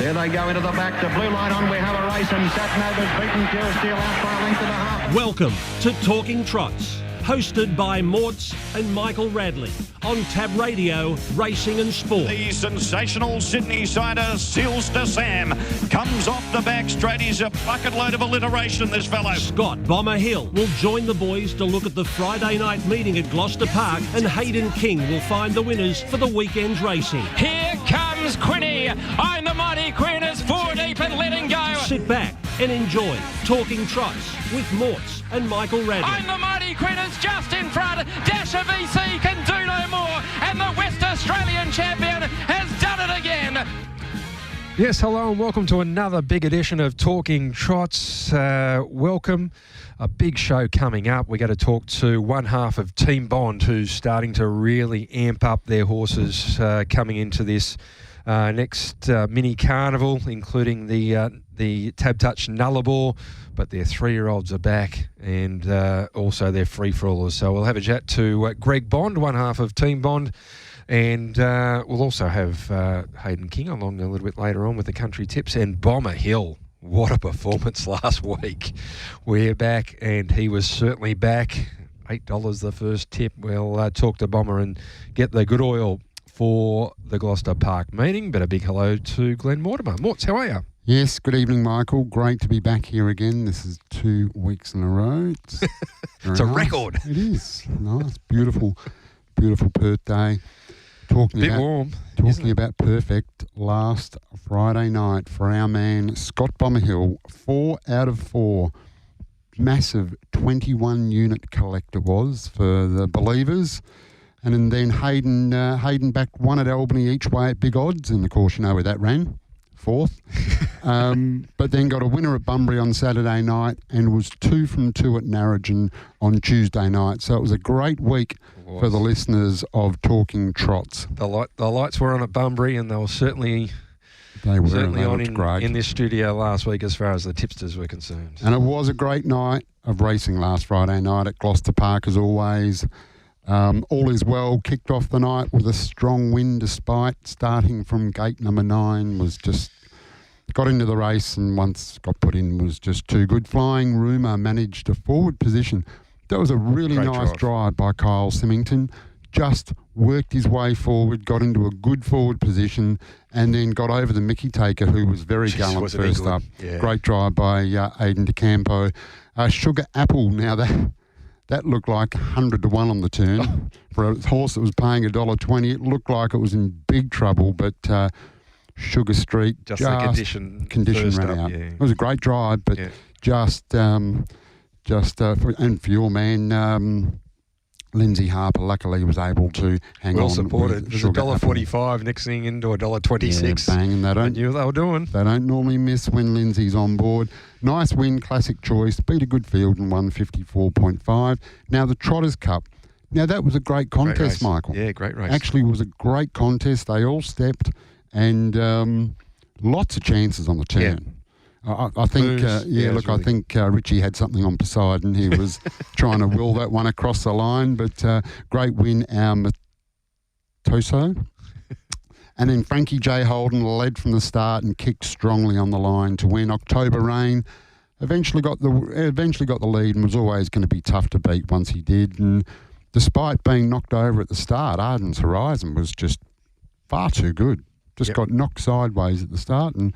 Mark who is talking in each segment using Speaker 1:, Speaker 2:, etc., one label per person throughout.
Speaker 1: Here they go into the back. The blue line on. We have a race, and Satnova's beaten Pure Steel out by a length and a half.
Speaker 2: Welcome to Talking Trots, hosted by Morts and Michael Radley on Tab Radio, Racing and Sport.
Speaker 3: The sensational Sydney sider Seals to Sam comes off the back straight. He's a bucket load of alliteration, this fellow.
Speaker 2: Scott Bomber Hill will join the boys to look at the Friday night meeting at Gloucester Park, and Hayden King will find the winners for the weekend's racing.
Speaker 4: Here comes Quinny. I'm the mighty Queen is 4 deep and letting go.
Speaker 2: Sit back and enjoy Talking Trots with Morts and Michael Radley.
Speaker 4: I'm the mighty Queen is just in front. Dasher VC can do no more, and the West Australian champion has done it again.
Speaker 5: Yes, hello and welcome to another big edition of Talking Trots. Welcome. A big show coming up. We're going to talk to one half of Team Bond, who's starting to really amp up their horses coming into this next mini carnival, including the Tab Touch Nullarbor, but their 3-year-olds are back, and also their free-for-allers. So we'll have a chat to Greg Bond, one half of Team Bond, and we'll also have Hayden King along a little bit later on with the country tips, and Bomber Hill. What a performance last week. We're back, and he was certainly back. $8 the first tip. We'll talk to Bomber and get the good oil for the Gloucester Park meeting. But a big hello to Glen Mortimer. Morts, how are you?
Speaker 6: Yes, good evening, Michael. Great to be back here again. This is 2 weeks in a row. It's
Speaker 5: a record.
Speaker 6: It is. Nice, beautiful Perth day. Talking about perfect last Friday night for our man Scott Bomber Hill. 4 out of 4. Massive 21-unit collect it was for the believers. And then Hayden backed one at Albany each way at big odds. And, of course, you know where that ran. 4th. But then got a winner at Bunbury on Saturday night and was 2 from 2 at Narrogin on Tuesday night. So it was a great week for the listeners of Talking Trots.
Speaker 5: The lights were on at Bunbury, and they were certainly on in this studio last week as far as the tipsters were concerned.
Speaker 6: And it was a great night of racing last Friday night at Gloucester Park as always. All is well. Kicked off the night with a strong win despite starting from gate number 9. Was just got into the race, and once got put in was just too good. Flying Rumour managed a forward position. That was a really nice drive by Kyle Symington. Just worked his way forward, got into a good forward position, and then got over the Mickey Taker, who was very gallant first up. Yeah. Great drive by Hayden DeCampo. Sugar Apple, now that looked like 100 to 1 on the turn. For a horse that was paying $1.20, it looked like it was in big trouble, but Sugar Street
Speaker 5: just the condition
Speaker 6: ran out.
Speaker 5: Yeah.
Speaker 6: It was a great drive, but for your man, Lindsay Harper, luckily was able to hang on.
Speaker 5: Well supported. It was $1.45, next thing into $1.26.
Speaker 6: Yeah, bang, and
Speaker 5: they knew what they were doing.
Speaker 6: They don't normally miss when Lindsay's on board. Nice win, classic choice, beat a good field and won 54.5. Now the Trotters Cup. Now that was a great contest, Michael.
Speaker 5: Yeah, great race.
Speaker 6: Actually was a great contest. They all stepped, and lots of chances on the turn. Yeah. I think, I think Richie had something on Poseidon. He was trying to will that one across the line, but great win, our Matoso. And then Frankie J. Holden led from the start and kicked strongly on the line to win. October Rain eventually got the lead and was always going to be tough to beat once he did. And despite being knocked over at the start, Arden's Horizon was just far too good. Got knocked sideways at the start, and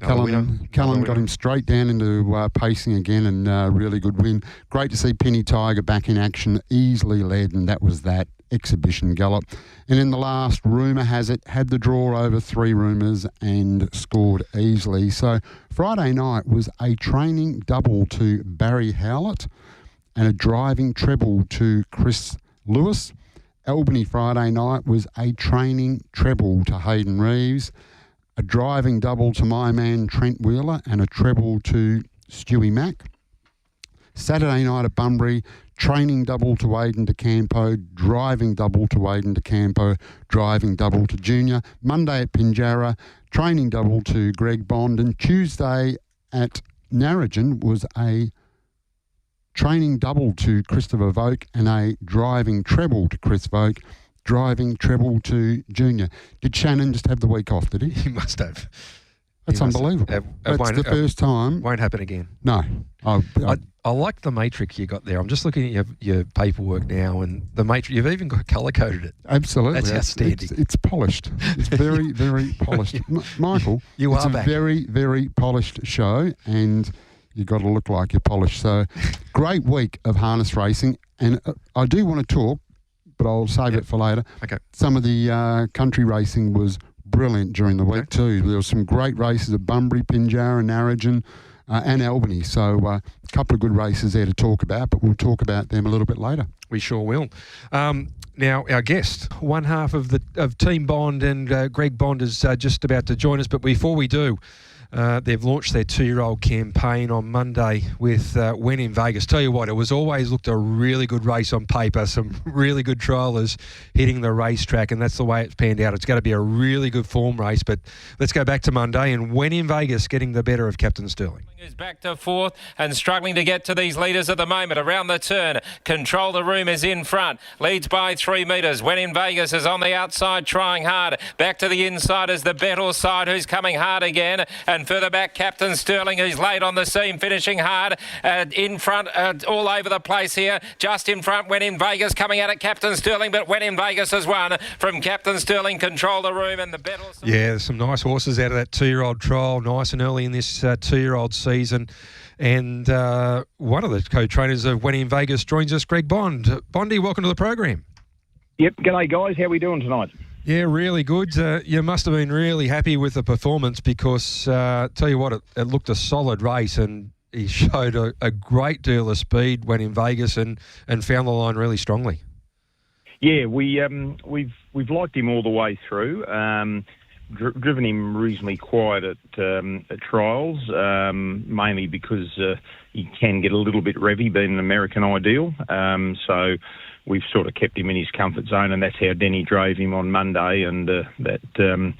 Speaker 6: Callan got him straight down into pacing again, and really good win. Great to see Penny Tiger back in action, easily led, and that was that exhibition gallop. And in the last, Rumour Has It had the draw over 3 Rumours and scored easily. So Friday night was a training double to Barry Howlett and a driving treble to Chris Lewis. Albany Friday night was a training treble to Hayden Reeves, a driving double to my man Trent Wheeler, and a treble to Stewie Mack. Saturday night at Bunbury, training double to Hayden DeCampo, driving double to Hayden DeCampo, driving double to Junior. Monday at Pinjarra, training double to Greg Bond, and Tuesday at Narrogin was a training double to Christopher Voke and a driving treble to Chris Voke, driving treble to Junior. Did Shannon just have the week off, did he?
Speaker 5: He must have.
Speaker 6: That's unbelievable. That's the first time.
Speaker 5: Won't happen again.
Speaker 6: No.
Speaker 5: I like the matrix you got there. I'm just looking at your paperwork now, and the matrix, you've even got colour-coded it.
Speaker 6: Absolutely.
Speaker 5: That's outstanding.
Speaker 6: It's polished. It's very, very polished. Michael, it's a very, very polished show, and you've got to look like you're polished. So, great week of harness racing, and I do want to talk, but I'll save it for later.
Speaker 5: Okay.
Speaker 6: Some of the country racing was brilliant during the week too. There were some great races at Bunbury, Pinjarra, Narrogin and Albany. So a couple of good races there to talk about, but we'll talk about them a little bit later.
Speaker 5: We sure will. Now, our guest, one half of Team Bond, and Greg Bond is just about to join us. But before we do, they've launched their 2-year-old campaign on Monday with When in Vegas. Tell you what, it was always looked a really good race on paper, some really good triallers hitting the racetrack, and that's the way it's panned out. It's going to be a really good form race, but let's go back to Monday, and When in Vegas getting the better of Captain Sterling.
Speaker 4: Is back to fourth and struggling to get to these leaders at the moment. Around the turn, Control the Room is in front, leads by 3 metres. When in Vegas is on the outside trying hard. Back to the inside is the Bettle side, who's coming hard again, and further back Captain Sterling, who's late on the scene, finishing hard. In front, all over the place here, just in front When in Vegas, coming out at Captain Sterling, but When in Vegas has won from Captain Sterling, Control the Room, and the Bettle side.
Speaker 5: Yeah, there's some nice horses out of that 2-year-old trial, nice and early in this 2-year-old season. And one of the co-trainers of When in Vegas joins us, Greg Bond. Bondy, welcome to the program.
Speaker 7: Yep, g'day guys, how are we doing tonight?
Speaker 5: Yeah, really good. You must have been really happy with the performance because, tell you what, it looked a solid race, and he showed a great deal of speed When in Vegas and found the line really strongly.
Speaker 7: Yeah, we've liked him all the way through. Driven him reasonably quiet at trials, mainly because he can get a little bit revvy, being an American Ideal. So we've sort of kept him in his comfort zone, and that's how Denny drove him on Monday. And the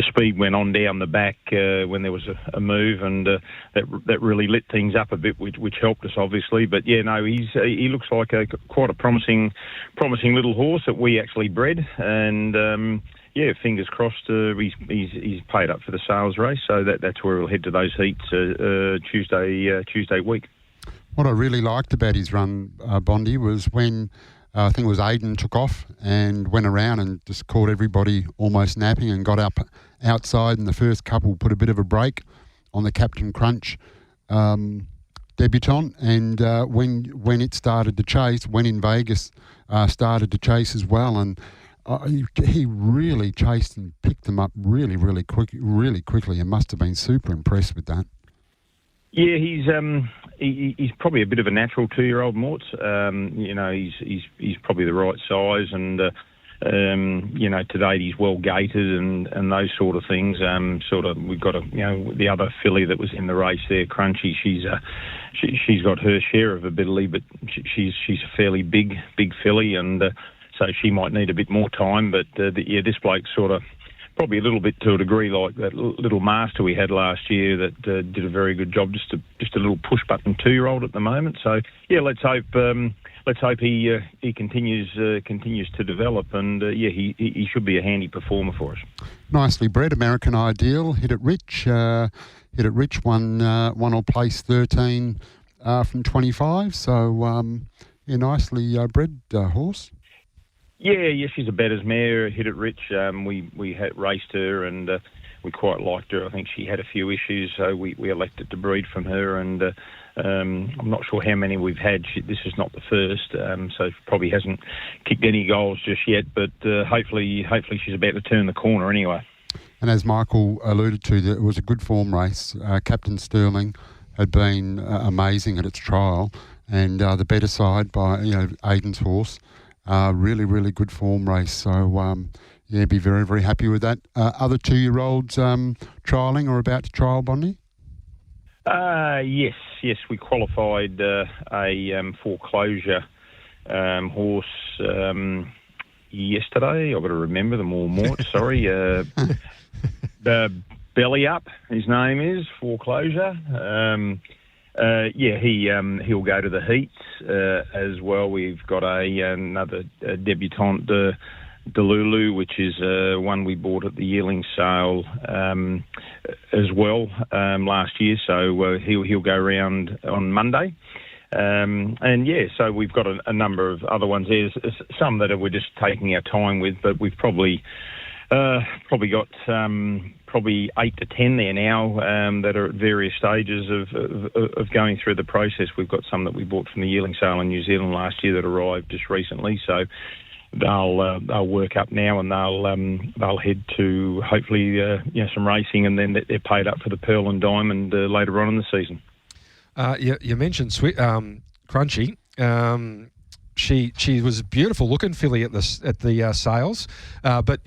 Speaker 7: speed went on down the back when there was a move, and that really lit things up a bit, which helped us obviously. But yeah, no, he looks like quite a promising little horse that we actually bred, and. Yeah, fingers crossed. He's paid up for the sales race, so that's where we'll head to those heats Tuesday week.
Speaker 6: What I really liked about his run, Bondy, was when I think it was Hayden took off and went around and just caught everybody almost napping and got up outside, and the first couple put a bit of a break on the Captain Crunch debutant, and when it started to chase, When in Vegas started to chase as well, and he really chased and picked them up really quickly, and must have been super impressed with that.
Speaker 7: Yeah, he's probably a bit of a natural 2-year-old Morts. He's probably the right size, and to date he's well gated and those sort of things. We've got the other filly that was in the race there, Crunchy. She's got her share of ability, but she's a fairly big filly, and. So she might need a bit more time, but this bloke's sort of probably a little bit to a degree like that little master we had last year that did a very good job. Just a little push button 2-year-old at the moment. So yeah, let's hope he continues to develop, and he should be a handy performer for us. Nicely
Speaker 6: bred, American Ideal, hit it rich, won all place 13 from 25. So nicely bred horse.
Speaker 7: Yeah, she's a better's mare, hit it rich. We had raced her, and we quite liked her. I think she had a few issues, so we elected to breed from her, and I'm not sure how many we've had. This is not the first, so probably hasn't kicked any goals just yet, but hopefully she's about to turn the corner anyway.
Speaker 6: And as Michael alluded to, it was a good form race. Captain Sterling had been amazing at its trial, and the better side by Hayden's horse. Really good form race. So, be very, very happy with that. Other 2-year-olds trialling or about to trial, Bondy?
Speaker 7: Yes. We qualified a foreclosure horse yesterday. I've got to remember them all more. Sorry. Belly Up, his name is, foreclosure. He'll go to the heats as well. We've got another debutante Delulu, which is one we bought at the yearling sale as well last year. So he'll go around on Monday. So we've got a number of other ones. There's some that we're just taking our time with, but we've probably got probably 8 to 10 there now that are at various stages of going through the process. We've got some that we bought from the yearling sale in New Zealand last year that arrived just recently. So they'll work up now, and they'll head to hopefully some racing, and then they're paid up for the Pearl and Diamond later on in the season.
Speaker 5: You mentioned Crunchy. She was a beautiful looking filly at the sales, but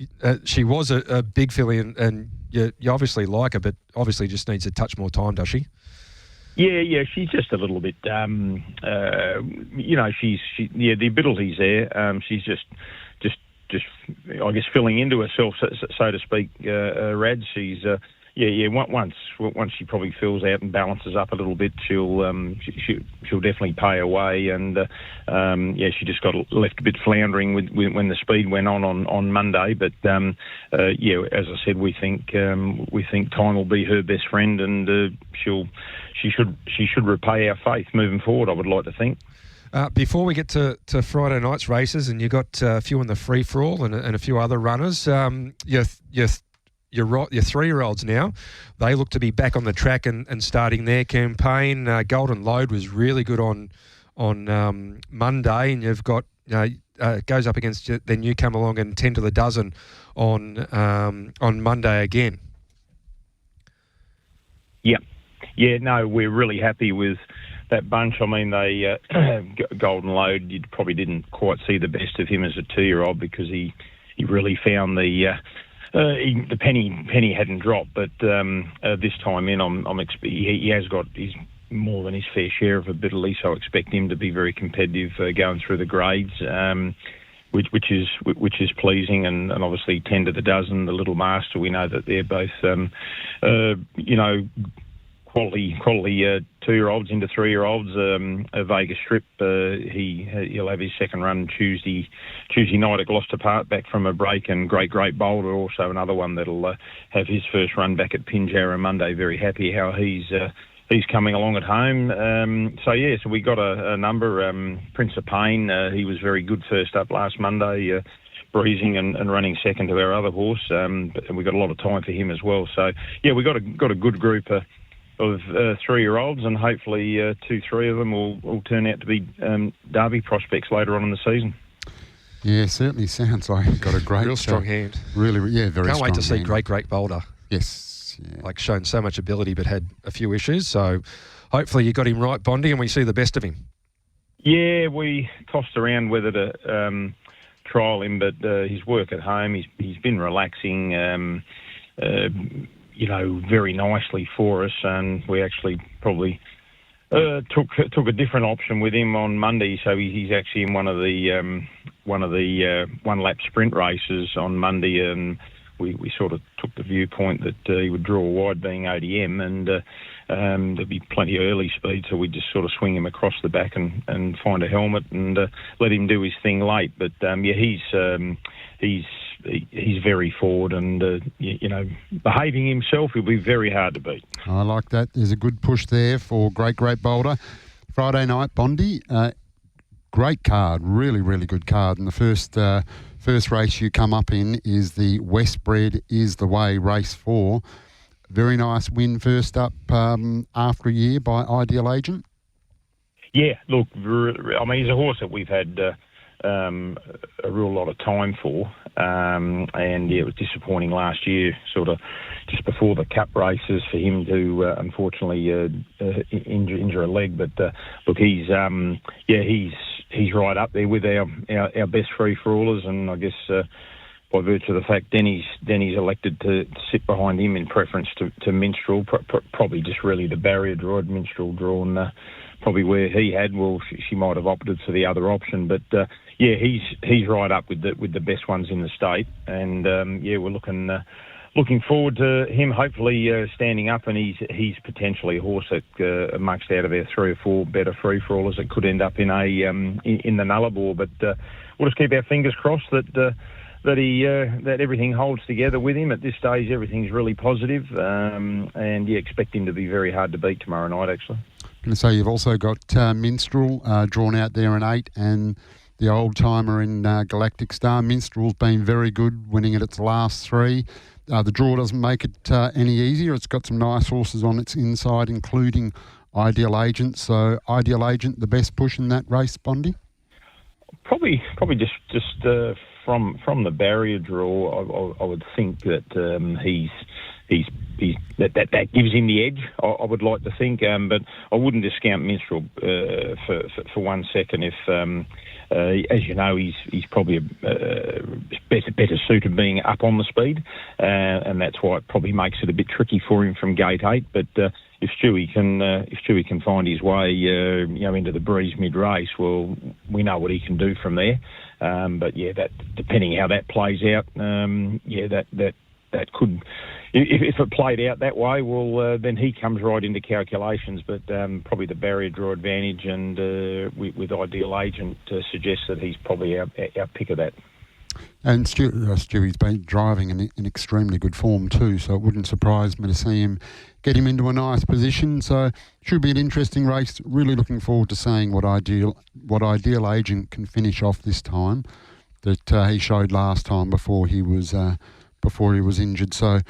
Speaker 5: she was a big filly, and you obviously like her, but obviously just needs a touch more time, does she?
Speaker 7: Yeah, she's just a little bit, the ability's there. She's just, I guess, filling into herself, so to speak. Rad, she's. Once she probably fills out and balances up a little bit, she'll definitely pay her way. And she just got left a bit floundering when the speed went on Monday. But as I said, we think time will be her best friend, and she should repay our faith moving forward, I would like to think.
Speaker 5: Before we get to Friday night's races, and you got a few in the free for all and a few other runners, your 3-year-olds now, they look to be back on the track and starting their campaign. Golden Load was really good on Monday, and you've got goes up against then you come along and 10 to the dozen on Monday again.
Speaker 7: No, we're really happy with that bunch. I mean, they Golden Load, you probably didn't quite see the best of him as a 2-year-old because he really found the penny hadn't dropped, but this time in, he has got more than his fair share of ability, so I expect him to be very competitive going through the grades, which is pleasing, and obviously 10 to the dozen, the Little Master. We know that they're both quality 2-year-olds into 3-year-olds. Vegas Strip, he'll have his second run Tuesday night at Gloucester Park, back from a break, and Great Boulder, also another one that'll have his first run back at Pinjarra Monday. Very happy how he's coming along at home. So we got a number. Prince of Pain, he was very good first up last Monday, breezing and running second to our other horse, and we got a lot of time for him as well. So we got a good group of 3-year-olds, and hopefully 2-3 of them will turn out to be Derby prospects later on in the season.
Speaker 6: Yeah, certainly sounds like you've got a great...
Speaker 5: Real strong hand.
Speaker 6: Really, very strong hand.
Speaker 5: Can't wait to see Great Boulder.
Speaker 6: Yes. Yeah.
Speaker 5: Shown so much ability but had a few issues, so hopefully you got him right, Bondi, and we see the best of him. Yeah,
Speaker 7: we tossed around whether to trial him, but his work at home, he's been relaxing, very nicely for us, and we actually probably took a different option with him on Monday. So he's actually in one of the 1-lap sprint races on Monday, and we sort of took the viewpoint that he would draw wide, being ODM, and there'd be plenty of early speed, so we'd just sort of swing him across the back and find a helmet and let him do his thing late. But he's very forward and behaving himself. He'll be very hard to beat.
Speaker 6: I like that. There's a good push there for Great Boulder. Friday night, Bondi, great card, really, really good card. And the first race you come up in is the Westbred Is the Way race 4. Very nice win first up after a year by Ideal Agent.
Speaker 7: Yeah, look, I mean, he's a horse that we've had a real lot of time for, and it was disappointing last year, sort of just before the Cup races, for him to unfortunately injure a leg. But look, he's right up there with our best free-for-allers, and I guess by virtue of the fact Denny's elected to sit behind him in preference to Minstrel, probably just really the barrier draw. Minstrel drawn probably where he had. Well, she might have opted for the other option, but he's right up with the best ones in the state, and we're looking forward to him hopefully standing up, and he's potentially a horse that amongst out of our 3 or 4 better free-for-allers that could end up in the Nullarbor. But we'll just keep our fingers crossed that that everything holds together with him. At this stage, everything's really positive, and expect him to be very hard to beat tomorrow night, actually.
Speaker 6: I'm going to say you've also got Minstrel drawn out there in 8, and the old timer in Galactic Star. Minstrel's been very good, winning at its last 3. The draw doesn't make it any easier. It's got some nice horses on its inside, including Ideal Agent. So Ideal Agent, the best push in that race, Bondi?
Speaker 7: Probably just from the barrier draw, I would think that that gives him the edge. I would like to think, but I wouldn't discount Minstrel for 1 second. If as you know, he's probably better suited being up on the speed, and that's why it probably makes it a bit tricky for him from gate 8. But if Stewie can find his way, into the breeze mid-race, well, we know what he can do from there. But that depending how that plays out, that could, if it played out that way, well, then he comes right into calculations. But probably the barrier draw advantage, and with Ideal Agent suggests that he's probably our pick of that.
Speaker 6: And Stewie's been driving in extremely good form too, so it wouldn't surprise me to see him get him into a nice position. So should be an interesting race. Really looking forward to seeing what Ideal Agent can finish off this time that he showed last time before he was injured. So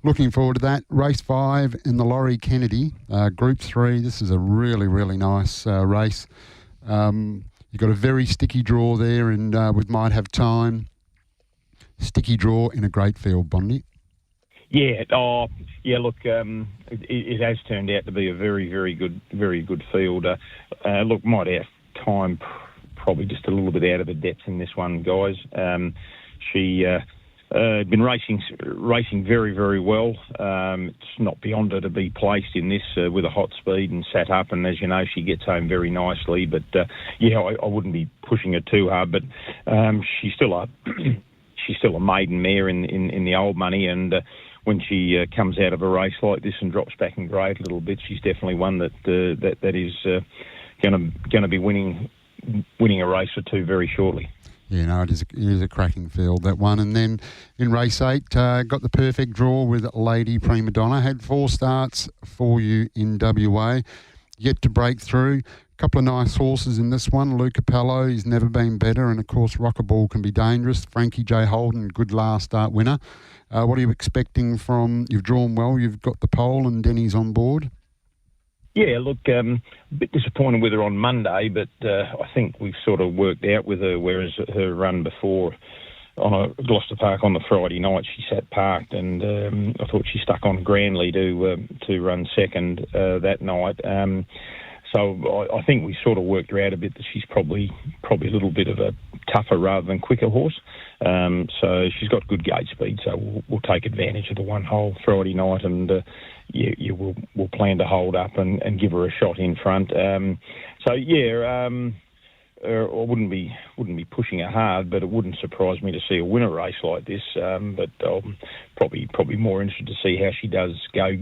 Speaker 6: looking forward to that. Race 5 in the Laurie Kennedy, Group 3. This is a really, really nice race. You've got a very sticky draw there, and we might have time. Sticky draw in a great field, Bondi.
Speaker 7: Yeah. Look, it has turned out to be a very, very good field. Look, might have time, probably just a little bit out of the depth in this one, guys. She been racing very, very well. It's not beyond her to be placed in this with a hot speed and sat up. And as you know, she gets home very nicely. But I wouldn't be pushing her too hard. But she's still a maiden mare in the old money. And when she comes out of a race like this and drops back in grade a little bit, she's definitely one that is going to be winning a race or two very shortly.
Speaker 6: Yeah, no, it is a cracking field, that one. And then in race 8, got the perfect draw with Lady Prima Donna. Had 4 starts for you in WA. Yet to break through. A couple of nice horses in this one. Luca Pello, he's never been better. And, of course, Rockaball can be dangerous. Frankie J. Holden, good last start winner. What are you expecting from... You've drawn well. You've got the pole and Denny's on board.
Speaker 7: Yeah, look, a bit disappointed with her on Monday, but I think we've sort of worked out with her, whereas her run before on a Gloucester Park on the Friday night, she sat parked, and I thought she stuck on grandly to run second that night. So I think we sort of worked her out a bit that she's probably a little bit of a tougher rather than quicker horse. So she's got good gate speed, so we'll take advantage of the one hole Friday night, and we'll plan to hold up and give her a shot in front. I wouldn't be pushing her hard, but it wouldn't surprise me to see her win a race like this. But I'm probably more interested to see how she does go,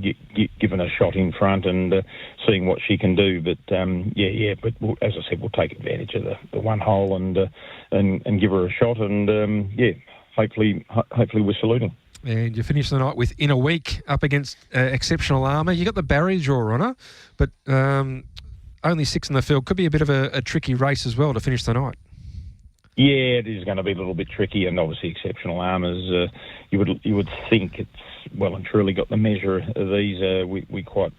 Speaker 7: given a shot in front and seeing what she can do. But But as I said, we'll take advantage of the one hole and give her a shot. And hopefully we're saluting.
Speaker 5: And you finish the night with In a Week up against Exceptional Armour. You got the barrier draw on her, but only 6 in the field. Could be a bit of a tricky race as well to finish the night.
Speaker 7: Yeah, it is going to be a little bit tricky, and obviously Exceptional Armours, you would think it's well and truly got the measure of these. We quite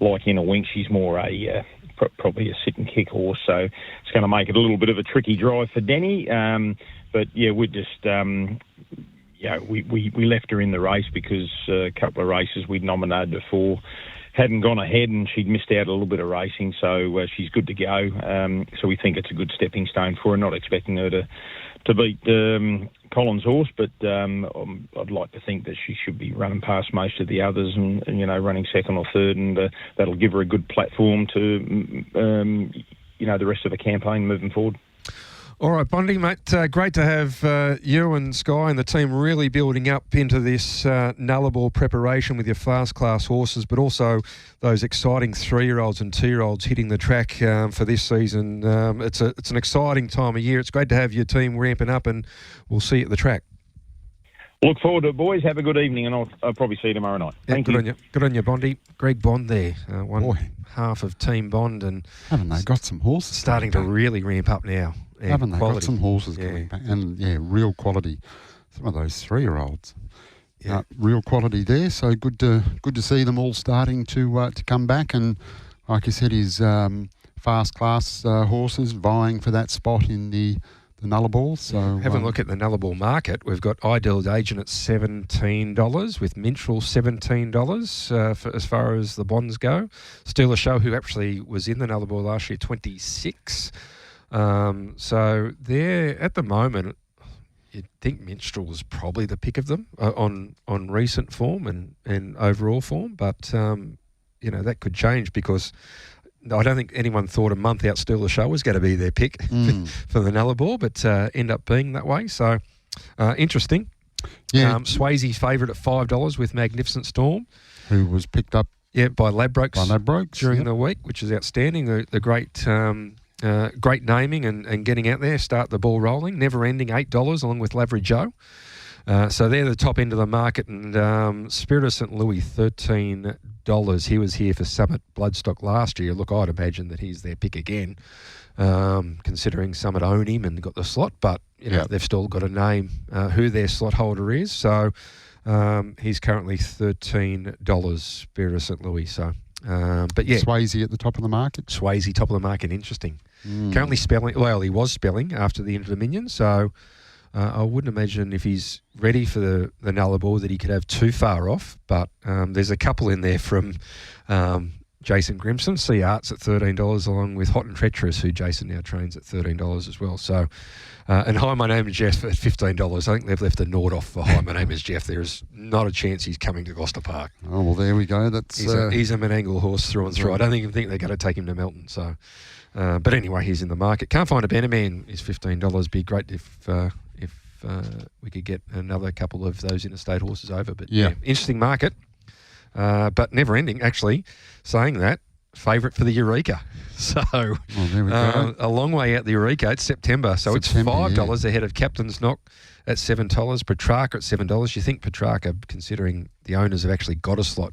Speaker 7: like In a Wink. She's more probably a sit and kick horse, so it's going to make it a little bit of a tricky drive for Denny. We just we left her in the race because a couple of races we'd nominated her for hadn't gone ahead, and she'd missed out a little bit of racing, so she's good to go. So we think it's a good stepping stone for her. Not expecting her to beat Collins' horse, but I'd like to think that she should be running past most of the others and running second or third, and that'll give her a good platform to the rest of the campaign moving forward.
Speaker 5: All right, Bondi, mate, great to have you and Sky and the team really building up into this Nullarbor preparation with your fast-class horses, but also those exciting 3-year-olds and 2-year-olds hitting the track for this season. It's an exciting time of year. It's great to have your team ramping up, and we'll see you at the track.
Speaker 7: Look forward to it, boys. Have a good evening, and I'll probably see you tomorrow night.
Speaker 5: Yeah,
Speaker 7: Thank
Speaker 5: good
Speaker 7: you.
Speaker 5: on you. Good on you, Bondy. Greg Bond there, one
Speaker 6: Boy.
Speaker 5: half of Team Bond, and
Speaker 6: Haven't they got some horses?
Speaker 5: starting to
Speaker 6: coming back?
Speaker 5: really ramp up now. And
Speaker 6: Haven't they
Speaker 5: quality.
Speaker 6: got some horses coming back? And, real quality. Some of those 3-year-olds.
Speaker 5: Yeah.
Speaker 6: Real quality there. So good to see them all starting to come back. And like you said, his fast class horses vying for that spot in the Nullarbor. So
Speaker 5: Having a look at the Nullarbor market, we've got Ideal's Agent at $17, with Minstrel $17 for, as far as the bonds go. Steal a Show, who actually was in the Nullarbor last year, $26. So there at the moment, you'd think Minstrel was probably the pick of them on recent form and overall form, but that could change, because I don't think anyone thought a month out Steal the Show was going to be their pick for the Nullarbor, but end up being that way. So interesting.
Speaker 6: Yeah.
Speaker 5: Swayze's favourite at $5 with Magnificent Storm,
Speaker 6: who was picked up
Speaker 5: by Ladbrokes during the week, which is outstanding. The great naming and getting out there, start the ball rolling. Never Ending $8 along with Lavery Joe. So they're the top end of the market, and Spirit of St. Louis $13. He was here for Summit Bloodstock last year. Look, I'd imagine that he's their pick again, considering Summit own him and got the slot, but they've still got to name who their slot holder is. So he's currently $13, Spirit of St. Louis. So, but yeah,
Speaker 6: Swayze at the top of the market.
Speaker 5: Swayze top of the market, interesting. Currently spelling. Well, he was spelling after the Inter-Dominion, so. I wouldn't imagine if he's ready for the Nullarbor that he could have too far off, but there's a couple in there from Jason Grimson, Sea Arts at $13, along with Hot and Treacherous, who Jason now trains at $13 as well. So, and Hi, My Name is Jeff at $15. I think they've left a Nord off for Hi, My Name is Jeff. There is not a chance he's coming to Gloucester Park.
Speaker 6: Oh, well, there we go. That's
Speaker 5: he's a Menangle horse through and through. I don't think they're going to take him to Melton. So, but anyway, he's in the market. Can't find a better man. Is $15. Be great if we could get another couple of those interstate horses over. But yeah interesting market. But Never Ending, actually, saying that, favourite for the Eureka. So
Speaker 6: there we go.
Speaker 5: a long way out the Eureka. It's September, so it's $5 ahead of Captain's Knock at $7, Petrarca at $7. You think Petrarca, considering the owners have actually got a slot,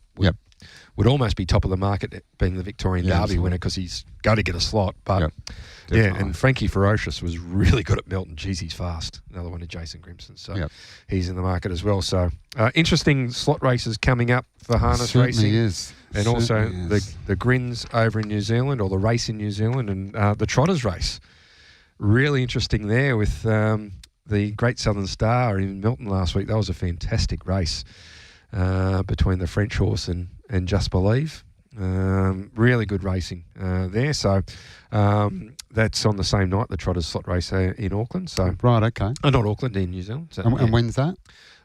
Speaker 5: would almost be top of the market, being the Victorian Derby winner, because he's going to get a slot. But and Frankie Ferocious was really good at Melton. Geez, he's fast. Another one of Jason Grimson. So he's in the market as well. So interesting slot races coming up for harness racing.
Speaker 6: Is.
Speaker 5: And also the Grins over in New Zealand, or the race in New Zealand, and the Trotters race. Really interesting there with the Great Southern Star in Melton last week. That was a fantastic race between the French horse and Just Believe. Really good racing there. So that's on the same night, the Trotters slot race in Auckland. So
Speaker 6: right, okay.
Speaker 5: Not Auckland, in New Zealand. So,
Speaker 6: and when's that?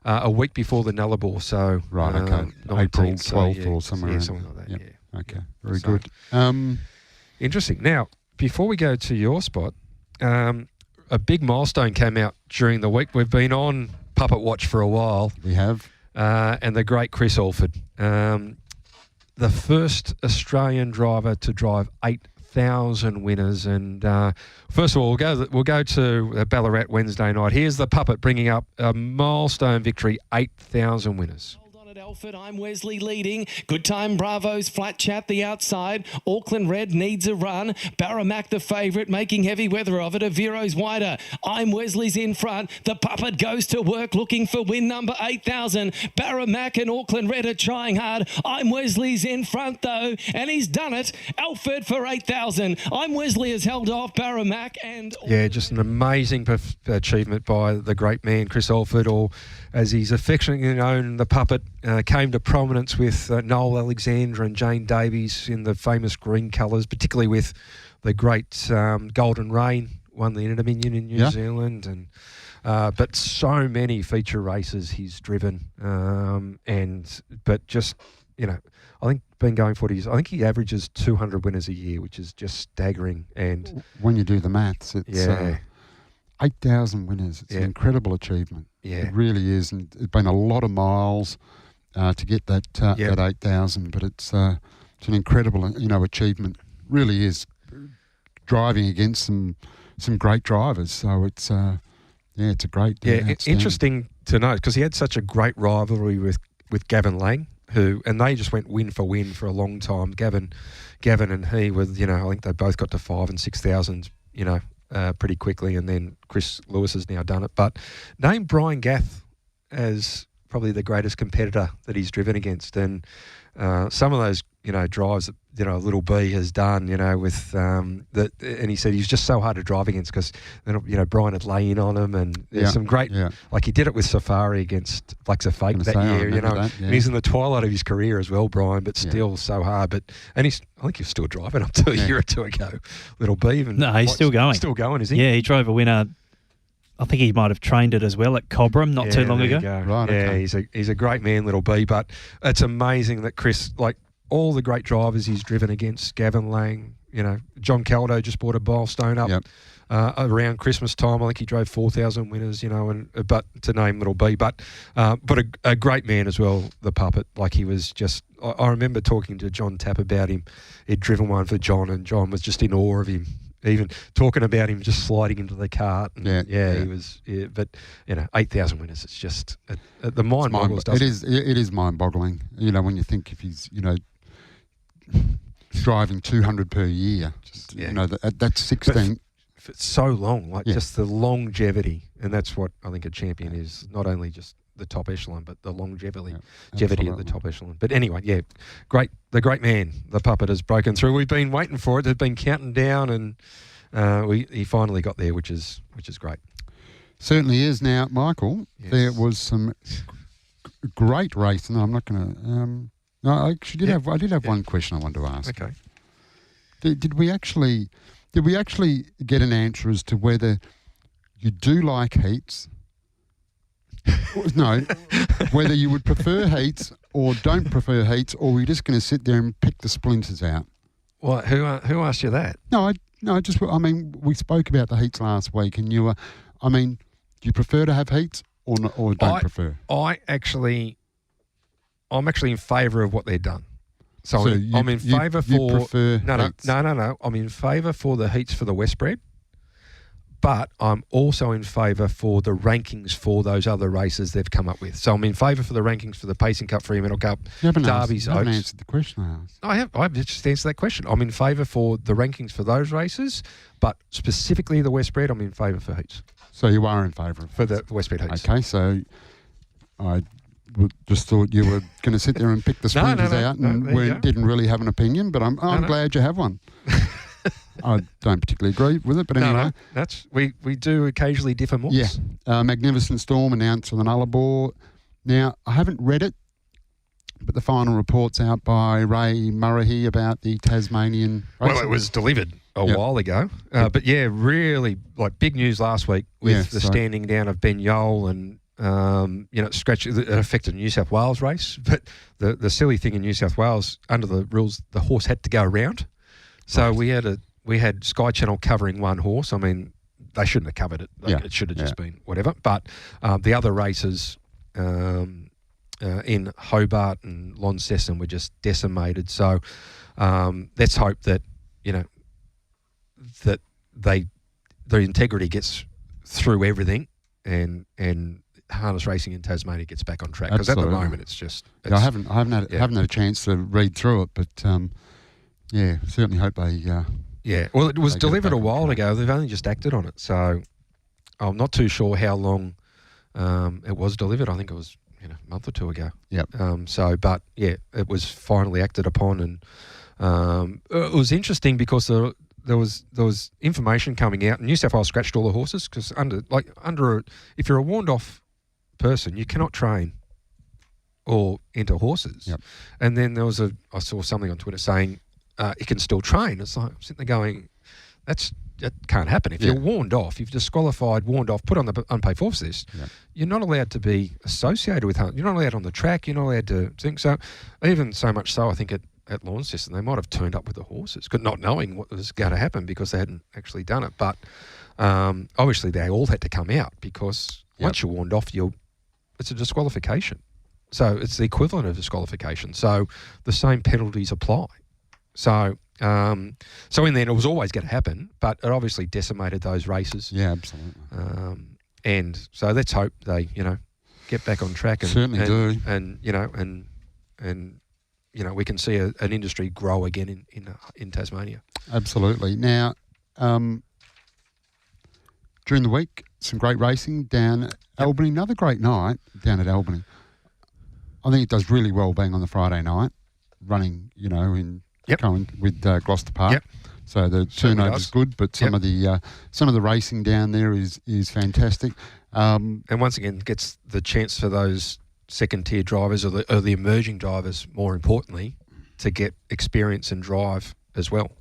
Speaker 5: A week before the Nullarbor. So
Speaker 6: right, okay.
Speaker 5: 19th,
Speaker 6: April 12th or somewhere around.
Speaker 5: something like that.
Speaker 6: Yep.
Speaker 5: Yeah.
Speaker 6: Okay, very good.
Speaker 5: Interesting. Now, before we go to your spot, a big milestone came out during the week. We've been on Puppet Watch for a while.
Speaker 6: We have.
Speaker 5: And the great Chris Alford, the first Australian driver to drive 8,000 winners. And first of all, we'll go to Ballarat Wednesday night. Here's the Puppet bringing up a milestone victory, 8,000 winners.
Speaker 8: Alford, I'm Wesley leading. Good Time Bravo's Flat Chat the outside. Auckland Red needs a run. Barramac the favourite, making heavy weather of it. Avero's wider. I'm Wesley's in front. The Puppet goes to work looking for win number 8,000. Barramac and Auckland Red are trying hard. I'm Wesley's in front though, and he's done it. Alford for 8,000. I'm Wesley has held off Barramac and...
Speaker 5: Yeah, just an amazing achievement by the great man, Chris Alford, or as he's affectionately known, the Puppet. Came to prominence with Noel Alexander and Jane Davies in the famous green colours, particularly with the great Golden Rain, won the Inter-Dominion in New Zealand, and but so many feature races he's driven, but just, I think been going 40 years. I think he averages 200 winners a year, which is just staggering. And
Speaker 6: when you do the maths, it's 8,000 winners. It's an incredible achievement. Yeah, it really is, and it's been a lot of miles to get that 8,000, but it's an incredible achievement. Really is, driving against some great drivers. So it's it's a great
Speaker 5: interesting to know, because he had such a great rivalry with Gavin Lang, and they just went win for win for a long time. Gavin and he were, I think they both got to 5,000 and 6,000, pretty quickly, and then Chris Lewis has now done it. But name Brian Gath as probably the greatest competitor that he's driven against, and some of those drives that Little B has done, with that, and he said he was just so hard to drive against because Brian would lay in on him, and there's some great like he did it with Safari against Black's a Fake that year, and he's in the twilight of his career as well, Brian, but still so hard. I think he's still driving up to a year or two ago, Little B.
Speaker 9: No, he's still going.
Speaker 5: Still going, is he?
Speaker 9: Yeah, he drove a winner. I think he might have trained it as well at Cobram not too long ago.
Speaker 5: Right, okay. He's a great man, Little B. But it's amazing that Chris, like all the great drivers he's driven against, Gavin Lang, John Caldo just bought a milestone up around Christmas time. I think he drove 4,000 winners, but to name Little B. But a great man as well, the puppet. Like he was just, I remember talking to John Tapp about him. He'd driven one for John, and John was just in awe of him. Even talking about him just sliding into the cart. And he was. Yeah, but 8,000 winners. It's just the mind boggles.
Speaker 6: It is mind boggling. When you think if he's driving 200 per year. That's 16.
Speaker 5: But it's so long, just the longevity, and that's what I think a champion is. Not only just the top echelon, but the longevity at the top echelon. But anyway, great. The great man, the puppet, has broken through. We've been waiting for it. They've been counting down, and he finally got there, which is great.
Speaker 6: Certainly is. Now, Michael, there was some great racing. I'm not going to. No, I actually did have one question I wanted to ask.
Speaker 5: Okay.
Speaker 6: Did we actually get an answer as to whether you do like heats? No, whether you would prefer heats or don't prefer heats, or we're just going to sit there and pick the splinters out.
Speaker 5: What? Who asked you that?
Speaker 6: We spoke about the heats last week, and you were, do you prefer to have heats or don't prefer?
Speaker 5: I'm actually in favour of what they've done. So I'm in favour for.
Speaker 6: You prefer heats.
Speaker 5: No. I'm in favour for the heats for the Westbred. But I'm also in favour for the rankings for those other races they've come up with. So I'm in favour for the rankings for the Pacing Cup, Fremantle Cup, Derby's,
Speaker 6: Oaks. You haven't answered the question I asked.
Speaker 5: I've just answered that question. I'm in favour for the rankings for those races, but specifically the Westbred, I'm in favour for heats.
Speaker 6: So you are in favour
Speaker 5: for the Westbred heats.
Speaker 6: Okay, so I just thought you were going to sit there and pick the splinters out and didn't really have an opinion, but I'm glad you have one. I don't particularly agree with it, but anyway.
Speaker 5: That's we do occasionally differ more.
Speaker 6: Yeah. Magnificent Storm announced on the Nullarbor. Now, I haven't read it, but the final report's out by Ray Murray about the Tasmanian race.
Speaker 5: Well, it was delivered a while ago. But really big news last week with the standing down of Ben Yole and it affected the New South Wales race. But the silly thing in New South Wales, under the rules, the horse had to go around. So we had Sky Channel covering one horse. I mean, they shouldn't have covered it. It should have just been whatever. But the other races in Hobart and Launceston were just decimated. So let's hope that that the integrity gets through everything and harness racing in Tasmania gets back on track. Because at the moment it's just.
Speaker 6: I haven't had a chance to read through it, but. Certainly hope they.
Speaker 5: Well, it was delivered a while ago. They've only just acted on it, so I'm not too sure how long it was delivered. I think it was a month or two ago.
Speaker 6: Yep.
Speaker 5: It was finally acted upon, and it was interesting because there was information coming out. And New South Wales scratched all the horses because if you're a warned off person, you cannot train or enter horses.
Speaker 6: Yep.
Speaker 5: And then I saw something on Twitter saying. It can still train. It's like I'm sitting there going, that can't happen. If you're warned off, you've disqualified, warned off, put on the unpaid force list, you're not allowed to be associated with hunt. You're not allowed on the track. You're not allowed to think. So even so much so, I think at Launceston, they might have turned up with the horses, not knowing what was going to happen because they hadn't actually done it. But obviously they all had to come out because once you're warned off, it's a disqualification. So it's the equivalent of disqualification. So the same penalties apply. So in the end, it was always going to happen, but it obviously decimated those races.
Speaker 6: Yeah, absolutely.
Speaker 5: And so let's hope they, get back on track. And,
Speaker 6: Certainly do.
Speaker 5: And we can see an industry grow again in Tasmania.
Speaker 6: Absolutely. Now, during the week, some great racing down at Albany. Another great night down at Albany. I think it does really well being on the Friday night, running, going with Gloucester Park.
Speaker 5: Yep.
Speaker 6: So the turnover's good, but some of the racing down there is fantastic.
Speaker 5: And once again, gets the chance for those second-tier drivers or the emerging drivers, more importantly, to get experience and drive as well.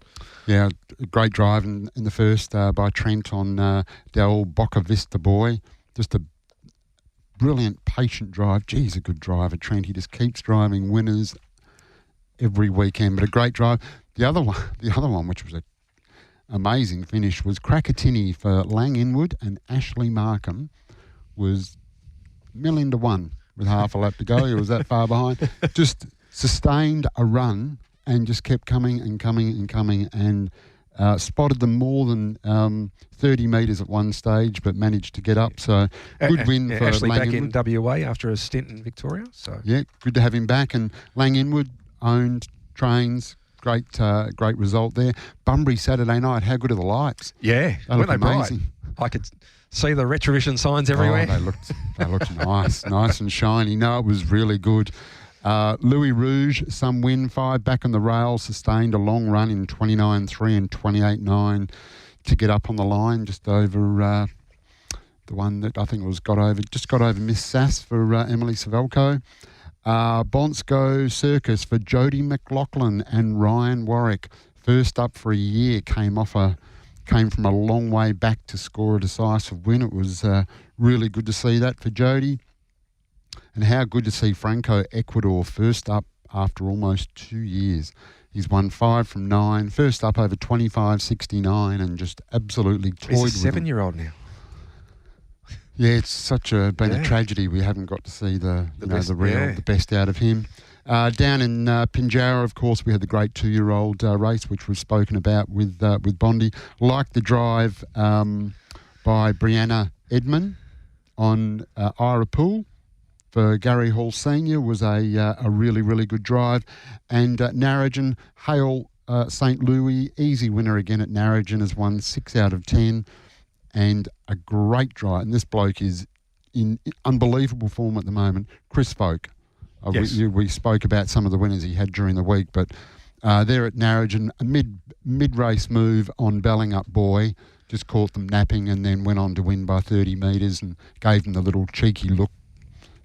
Speaker 6: Yeah, a great drive in the first by Trent on Del Boca Vista Boy. Just a brilliant, patient drive. Geez, a good driver, Trent. He just keeps driving winners every weekend, but a great drive. The other one, which was an amazing finish, was Krakatini for Lang Inwood, and Ashley Markham was 1,000,000 to 1 with half a lap to go. He was that far behind. Just sustained a run and just kept coming and coming and coming, and spotted them more than 30 metres at one stage, but managed to get up. So good win for
Speaker 5: Ashley
Speaker 6: Lang
Speaker 5: back
Speaker 6: Inwood.
Speaker 5: in WA after a stint in Victoria. So
Speaker 6: yeah, good to have him back. And Lang Inwood owned, trains. Great result there. Bunbury Saturday night. How good are the lights?
Speaker 5: Yeah,
Speaker 6: they look
Speaker 5: weren't they
Speaker 6: amazing.
Speaker 5: Bright? I could see the retrovision signs everywhere.
Speaker 6: Oh, they looked nice and shiny. No, it was really good. Louis Rouge, some win, 5 back on the rail, sustained a long run in 29.3 and 28.9 to get up on the line, just over the one that I think got over Miss Sass for Emily Savelko. Bonsko Circus for Jody McLaughlin and Ryan Warwick. First up for a year, came from a long way back to score a decisive win. It was really good to see that for Jody. And how good to see Franco Ecuador first up after almost 2 years. He's won 5 from 9, first up over 25.69, and just absolutely toyed with
Speaker 5: He's a 7-year-old now.
Speaker 6: Yeah, it's been a tragedy. We haven't got to see the best out of him. Down in Pinjarra, of course, we had the great 2-year-old race, which was spoken about with Bondi. Like the drive by Brianna Edmond on Ira Pool for Gary Hall Senior was a really, really good drive. And Narrogin, Hale St. Louis, easy winner again at Narrogin, has won 6 out of 10. And a great drive. And this bloke is in unbelievable form at the moment. Chris Folk.
Speaker 5: Yes.
Speaker 6: We spoke about some of the winners he had during the week, but there at Narrogin, a mid-race move on Belling Up Boy, just caught them napping and then went on to win by 30 metres and gave them the little cheeky look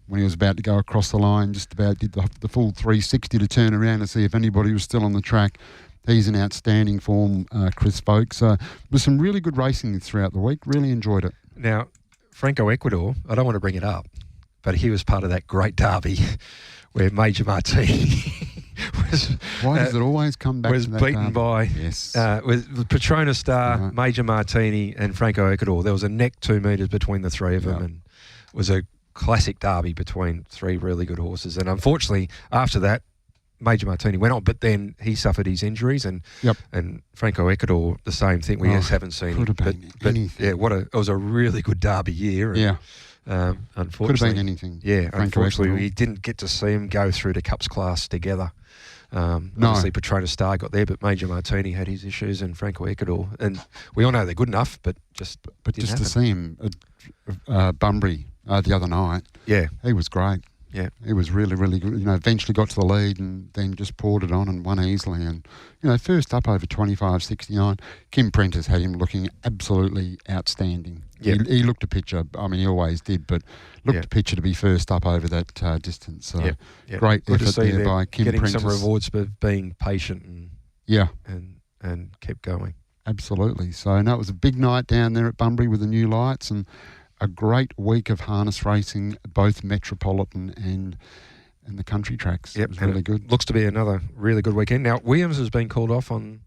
Speaker 6: when he was about to go across the line, just about did the full 360 to turn around and see if anybody was still on the track. He's in outstanding form, Chris Folk. So there's some really good racing throughout the week. Really enjoyed it.
Speaker 5: Now, Franco Ecuador, I don't want to bring it up, but he was part of that great derby where Major Martini
Speaker 6: Why does it always come back
Speaker 5: was
Speaker 6: to that
Speaker 5: beaten by with Petronas Star, Major Martini and Franco Ecuador. There was a neck 2 metres between the three of them, and it was a classic derby between 3 really good horses. And unfortunately, after that, Major Martini went on, but then he suffered his injuries, and Franco Ecuador the same thing. We just haven't seen him. But yeah, it was a really good derby year. And, unfortunately,
Speaker 6: could have been anything.
Speaker 5: Yeah,
Speaker 6: Franco
Speaker 5: unfortunately,
Speaker 6: Ecuador.
Speaker 5: we didn't get to see him go through to Cups class together. Obviously, Petronas Star got there, but Major Martini had his issues, and Franco Ecuador, and we all know they're good enough, but just
Speaker 6: to see him at Bunbury the other night, he was great.
Speaker 5: Yeah,
Speaker 6: he was really, really good. Eventually got to the lead and then just poured it on and won easily. And first up over 25.69. Kim Prentice had him looking absolutely outstanding. Yeah. He looked a picture. I mean, he always did, but looked a picture to be first up over that distance. So great
Speaker 5: good
Speaker 6: effort there by Kim
Speaker 5: getting
Speaker 6: Prentice.
Speaker 5: Some rewards for being patient and kept going.
Speaker 6: Absolutely. So no, it was a big night down there at Bunbury with the new lights and a great week of harness racing, both metropolitan and the country tracks.
Speaker 5: Yep,
Speaker 6: it was really good.
Speaker 5: Looks to be another really good weekend. Now, Williams has been called off on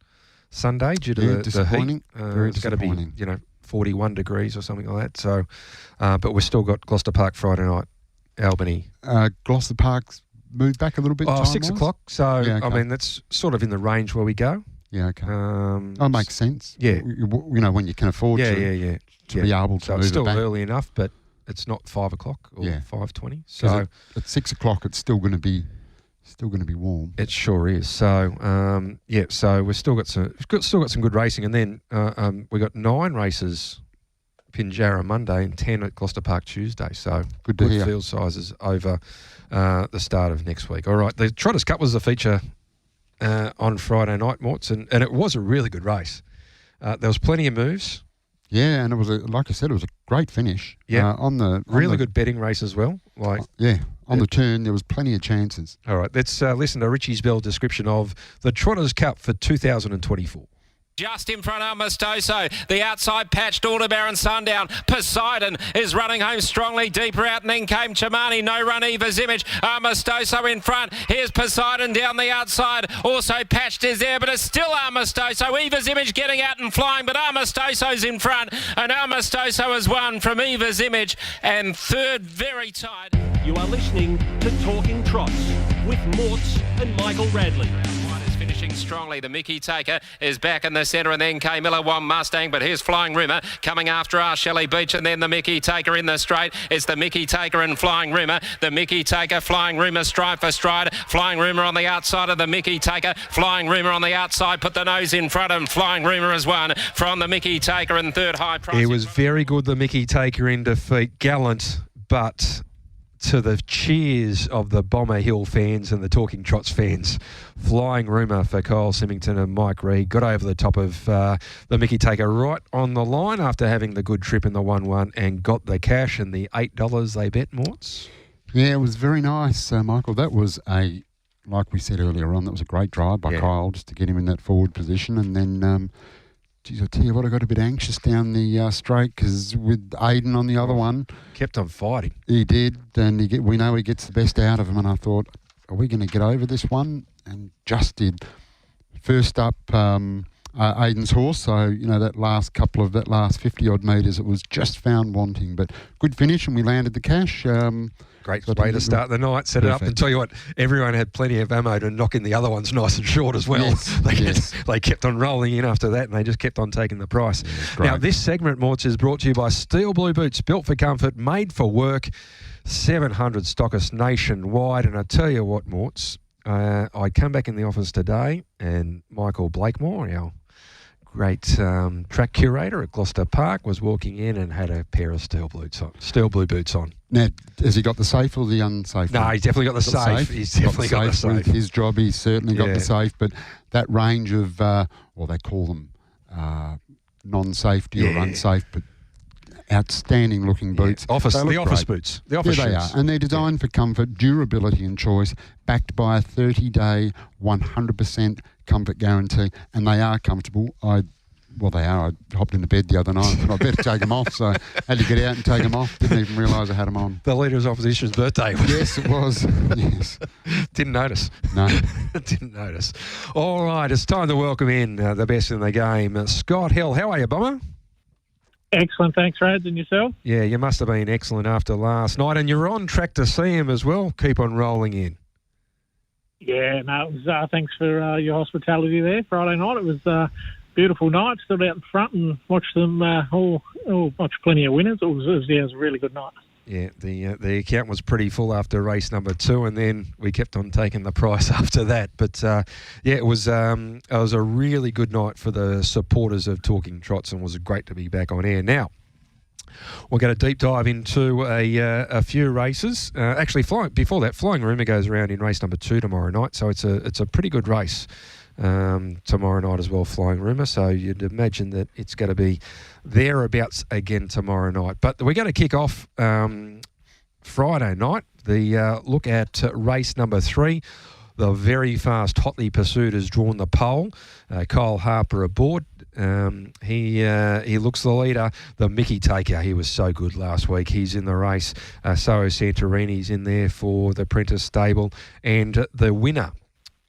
Speaker 5: Sunday due to the heat.
Speaker 6: Very
Speaker 5: it's going
Speaker 6: disappointing.
Speaker 5: to be 41 degrees or something like that. So, but we've still got Gloucester Park Friday night, Albany.
Speaker 6: Gloucester Park's moved back a little bit.
Speaker 5: 6 o'clock. So I mean that's sort of in the range where we go.
Speaker 6: Yeah, okay. Makes sense.
Speaker 5: Yeah,
Speaker 6: when you can afford to be able to
Speaker 5: so
Speaker 6: move
Speaker 5: it's still
Speaker 6: it back.
Speaker 5: early enough, but it's not 5 o'clock or 5:20.
Speaker 6: So at 6 o'clock, it's still going to be warm.
Speaker 5: It sure is. So so we've still got some good racing, and then we got 9 races. Pinjarra Monday and 10 at Gloucester Park Tuesday. So good field sizes over the start of next week. All right, the Trotters Cup was the feature on Friday night, Morts, and it was a really good race. There was plenty of moves.
Speaker 6: Yeah, and it was like I said, it was a great finish.
Speaker 5: Yeah,
Speaker 6: on the
Speaker 5: good betting race as well.
Speaker 6: On the turn there was plenty of chances.
Speaker 5: All right, let's listen to Richie's Bell description of the Trotters Cup for 2024.
Speaker 4: Just in front of Mostoso, the outside patched Aldebaran Sundown. Poseidon is running home strongly, deeper out, and then came Chamani. No run, Eva's Image. Mostoso in front. Here's Poseidon down the outside. Also patched is there, but it's still Mostoso. Eva's Image getting out and flying, but Mostoso's in front, and Mostoso has won from Eva's Image, and third very tight.
Speaker 2: You are listening to Talking Trots with Morts and Michael Radley.
Speaker 4: Finishing strongly. The Mickey Taker is back in the centre, and then K Miller One Mustang, but here's Flying Rumour coming after Shelley Beach, and then the Mickey Taker in the straight. It's the Mickey Taker and Flying Rumour. The Mickey Taker, Flying Rumour, stride for stride. Flying Rumour on the outside of the Mickey Taker. Flying Rumour on the outside, put the nose in front, and Flying Rumour has won from the Mickey Taker in third high price.
Speaker 5: It was very good, the Mickey Taker in defeat. Gallant, but to the cheers of the Bomber Hill fans and the Talking Trots fans, Flying Rumour for Kyle Symington and Mike Reid got over the top of the Mickey Taker right on the line after having the good trip in the 1-1 and got the cash and the $8 they bet, Morts.
Speaker 6: Yeah, it was very nice, Michael. That was like we said earlier on, that was a great drive by Kyle just to get him in that forward position. And then, geez, I tell you what, I got a bit anxious down the straight because with Hayden on the other one.
Speaker 5: Kept on fighting.
Speaker 6: He did, and we know he gets the best out of him. And I thought, are we going to get over this one? And just did. First up, Hayden's horse. So, that last 50-odd metres, it was just found wanting. But good finish, and we landed the cash.
Speaker 5: Great way to start the night, set it up, and tell you what, everyone had plenty of ammo to knock in the other ones nice and short as well.
Speaker 6: Yes,
Speaker 5: they kept on rolling in after that, and they just kept on taking the price. Now, this segment, Morts, is brought to you by Steel Blue Boots, built for comfort, made for work, 700 stockists nationwide. And I tell you what, Morts, I come back in the office today, and Michael Blakemore, our great track curator at Gloucester Park, was walking in and had a pair of steel blue boots on.
Speaker 6: Now, has he got the safe or the unsafe?
Speaker 5: No, he's definitely got the safe. He's definitely got the safe.
Speaker 6: With his job, he's certainly got the safe. But that range of, they call them non-safety or unsafe, but outstanding looking boots.
Speaker 5: The office boots. The office shoes.
Speaker 6: They are. And they're designed for comfort, durability and choice, backed by a 30-day, 100% comfort guarantee. And they are comfortable. They are. I hopped into bed the other night and I better take them off, so I had to get out and take them off. Didn't even realise I had them on.
Speaker 5: The Leader of Opposition's birthday.
Speaker 6: Yes, it was. Yes.
Speaker 5: Didn't notice.
Speaker 6: No.
Speaker 5: Didn't notice. All right, it's time to welcome in the best in the game. Scott Hill, how are you, Bomber?
Speaker 10: Excellent, thanks, Rads, and yourself?
Speaker 5: Yeah, you must have been excellent after last night, and you're on track to see him as well. Keep on rolling in.
Speaker 10: Yeah, no, it was, thanks for your hospitality there Friday night. It was beautiful night. Stood out in front and watched them watch plenty of winners. It was a really good night.
Speaker 5: Yeah, the account was pretty full after race number 2, and then we kept on taking the price after that. But it was a really good night for the supporters of Talking Trots, and was great to be back on air. Now, we're going to deep dive into a few races. Before that, Flying Rumour goes around in race number 2 tomorrow night, so it's a pretty good race tomorrow night as well, Flying Rumour. So you'd imagine that it's going to be thereabouts again tomorrow night. But we're going to kick off Friday night. The look at race number 3. The very fast Hotly Pursued has drawn the pole. Kyle Harper aboard. He looks the leader. The Mickey Taker, he was so good last week. He's in the race. So Santorini's in there for the Prentice stable. And the winner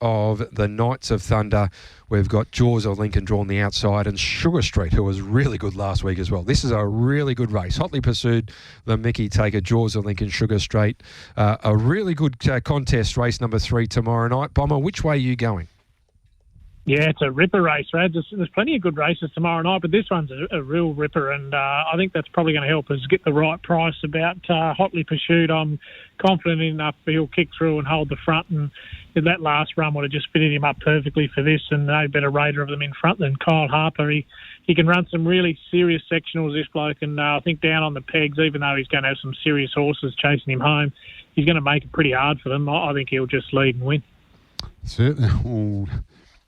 Speaker 5: of the Knights of Thunder, we've got Jaws of Lincoln drawn the outside, and Sugar Street, who was really good last week as well. This is a really good race. Hotly Pursued, the Mickey Taker, Jaws of Lincoln, Sugar Street. A really good contest, race number 3 tomorrow night. Bomber, which way are you going?
Speaker 10: Yeah, it's a ripper race, Rad. There's plenty of good races tomorrow night, but this one's a real ripper, and I think that's probably going to help us get the right price about Hotly Pursued. I'm confident enough he'll kick through and hold the front, and that last run would have just fitted him up perfectly for this, and no better raider of them in front than Kyle Harper. He can run some really serious sectionals, this bloke, and I think down on the pegs, even though he's going to have some serious horses chasing him home, he's going to make it pretty hard for them. I think he'll just lead and win.
Speaker 6: Certainly.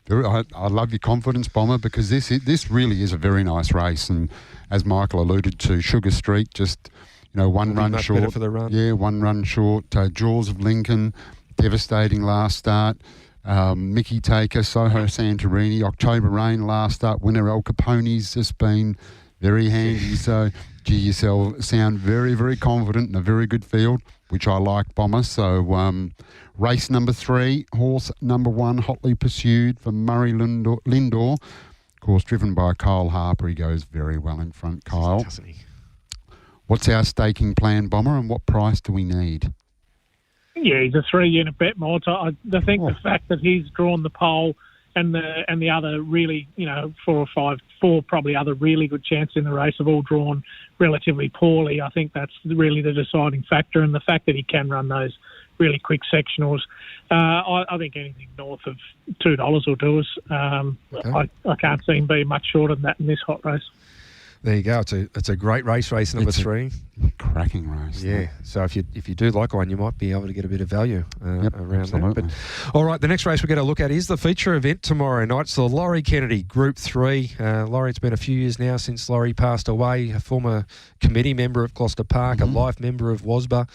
Speaker 6: I love your confidence, Bomber, because this really is a very nice race, and as Michael alluded to, Sugar Street just one run short.
Speaker 5: Better for the run.
Speaker 6: Yeah, one run short. Jaws of Lincoln, devastating last start. Mickey Taker, Soho Santorini, October Rain last start. Winner El Capone's just been very handy. So, you sound very, very confident in a very good field, which I like, Bomber. So, race number 3, horse number 1, Hotly Pursued for Murray Lindor. Of course, driven by Kyle Harper. He goes very well in front, Kyle.
Speaker 5: Doesn't he?
Speaker 6: What's our staking plan, Bomber, and what price do we need?
Speaker 10: Yeah, he's a 3-unit bet, Mort. I think the fact that he's drawn the pole and the other really, 4 probably other really good chances in the race have all drawn relatively poorly. I think that's really the deciding factor, and the fact that he can run those really quick sectionals. I think anything north of $2 will do us.
Speaker 5: Okay.
Speaker 10: I can't see him being much shorter than that in this hot race.
Speaker 5: There you go. It's a great race number 3.
Speaker 6: Cracking race.
Speaker 5: Yeah. So if you do like one, you might be able to get a bit of value around
Speaker 6: absolutely.
Speaker 5: that. But all right, the next race we're going to look at is the feature event tomorrow night. It's the Laurie Kennedy Group 3. Laurie, it's been a few years now since Laurie passed away. A former committee member of Gloucester Park, a life member of WASBA,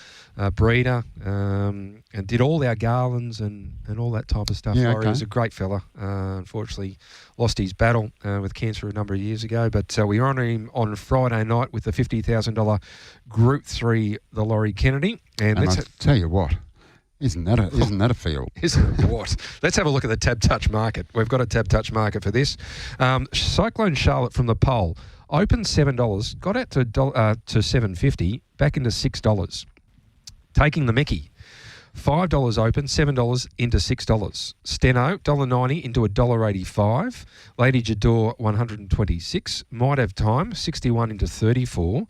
Speaker 5: breeder, and did all our garlands and all that type of stuff.
Speaker 6: Yeah,
Speaker 5: Laurie was a great fella. Unfortunately, lost his battle with cancer a number of years ago. But we honour him on Friday night with the $50,000 Group 3, the Laurie Kennedy. And
Speaker 6: I'll tell you what, isn't that a field?
Speaker 5: Isn't it what? Let's have a look at the Tab Touch market. We've got a Tab Touch market for this. Cyclone Charlotte from the pole opened $7, got out to $7.50, back into $6. Taking the Mickey. $5 open, $7 into $6. Steno, $1.90 into $1.85. Lady Jador, $126. Might Have Time, $61 into $34.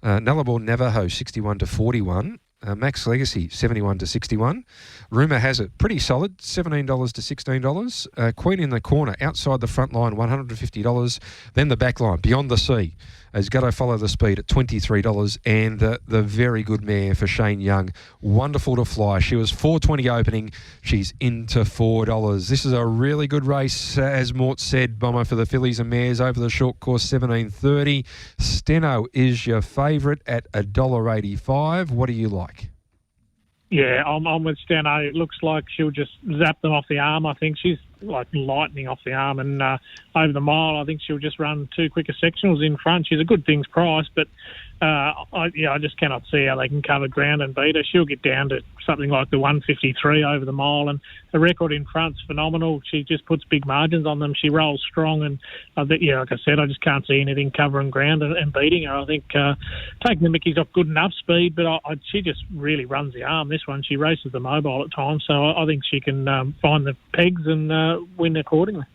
Speaker 5: Nullarbor Navajo, $61 to $41. Max Legacy, $71 to $61. Rumour Has It, pretty solid, $17 to $16. Queen in the Corner, outside the front line, $150. Then the back line, Beyond the Sea, has got to Follow the Speed at $23. And the very good mare for Shane Young, Wonderful to Fly. She was $4.20 opening. She's into $4. This is a really good race, as Mort said, Bomber, for the fillies and mares over the short course, $17.30. Steno is your favourite at $1.85. What do you like?
Speaker 10: Yeah, I'm with Steno. It looks like she'll just zap them off the arm. I think she's like lightning off the arm, and over the mile, I think she'll just run 2 quicker sectionals in front. She's a good things price, but I just cannot see how they can cover ground and beat her. She'll get down to something like the 153 over the mile, and the record in front's phenomenal. She just puts big margins on them. She rolls strong, and like I said, I just can't see anything covering ground and beating her. I think taking the Mickey's off good enough speed, but she just really runs the arm. This one, she races the mobile at times, so I think she can find the pegs and win accordingly.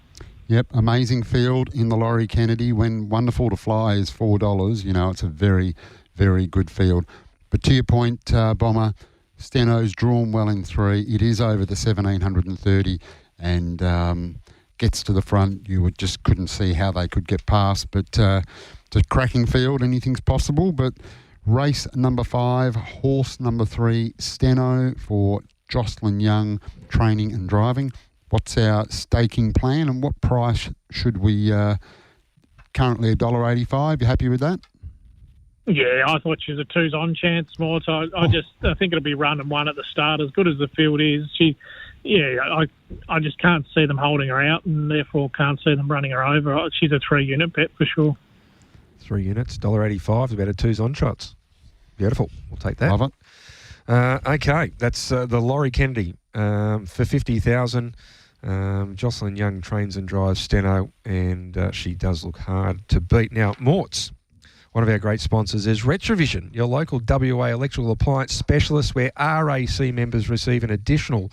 Speaker 6: Yep, amazing field in the Laurie Kennedy. When Wonderful to Fly is $4, it's a very, very good field. But to your point, Bomber, Steno's drawn well in 3. It is over the 1,730 and gets to the front. You just couldn't see how they could get past. But it's a cracking field. Anything's possible. But race number 5, horse number 3, Steno for Jocelyn Young, training and driving. What's our staking plan and what price should we currently $1.85? You happy with that?
Speaker 10: Yeah, I thought she was a 2s on chance, Mort. I think it'll be run and 1 at the start. As good as the field is, I just can't see them holding her out, and therefore can't see them running her over. She's a 3-unit bet for sure.
Speaker 5: 3 units, $1.85, about a 2s on shots. Beautiful. We'll take that.
Speaker 6: Love it.
Speaker 5: Okay, that's the Laurie Kennedy for $50,000. Jocelyn Young trains and drives Steno, and she does look hard to beat. Now, Mort's, one of our great sponsors, is Retrovision, your local WA electrical appliance specialist, where RAC members receive an additional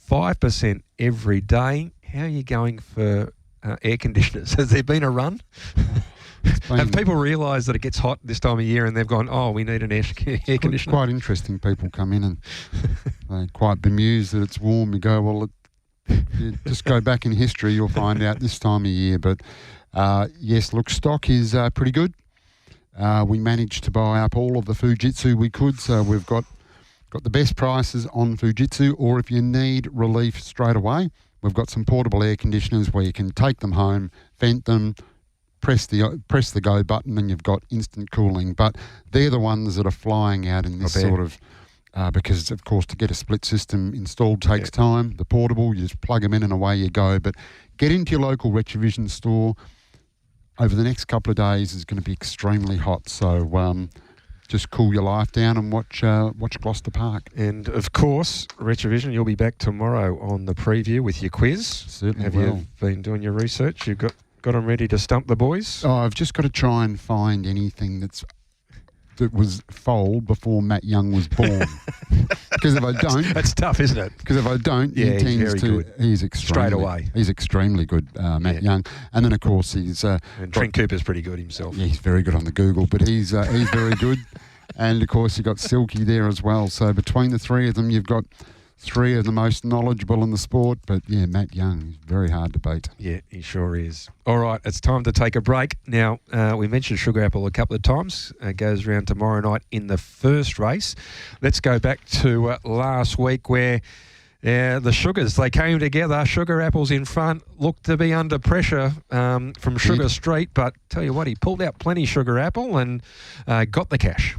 Speaker 5: 5% every day. how are you going for air conditioners? Has there been a run? Have people realised that it gets hot this time of year and they've gone, oh, we need an air conditioner?
Speaker 6: It's quite interesting. People come in and they're quite bemused that it's warm. You go, well, you just go back in history, you'll find out this time of year. But yes, look, stock is pretty good. We managed to buy up all of the Fujitsu we could, so we've got the best prices on Fujitsu, or if you need relief straight away, we've got some portable air conditioners where you can take them home, vent them, press the go button, and you've got instant cooling. But they're the ones that are flying out in this sort of, because of course to get a split system installed takes time. The portable, you just plug them in and away you go. But get into your local Retrovision store. Over the next couple of days is going to be extremely hot, so just cool your life down and watch Gloucester Park.
Speaker 5: And of course, Retrovision, you'll be back tomorrow on the preview with your quiz.
Speaker 6: Certainly
Speaker 5: Have
Speaker 6: will.
Speaker 5: you been doing your research? You've got them ready to stump the boys?
Speaker 6: Oh, I've just got to try and find anything that was foaled before Matt Young was born. Because if I don't...
Speaker 5: That's tough, isn't it?
Speaker 6: Because if I don't,
Speaker 5: yeah,
Speaker 6: he tends to...
Speaker 5: Good.
Speaker 6: He's extremely...
Speaker 5: Straight away.
Speaker 6: He's extremely good, Matt Young. And then, of course, he's...
Speaker 5: and Trent Cooper's pretty good himself.
Speaker 6: Yeah, he's very good on the Google, but he's very good. And, of course, you've got Silky there as well. So between the three of them, you've got three of the most knowledgeable in the sport. But, yeah, Matt Young is very hard to beat.
Speaker 5: Yeah, he sure is. All right, it's time to take a break. Now, we mentioned Sugar Apple a couple of times. It goes around tomorrow night in the first race. Let's go back to last week where the Sugars, they came together. Sugar Apple's in front, looked to be under pressure from Sugar Street. But tell you what, he pulled out plenty Sugar Apple and got the cash.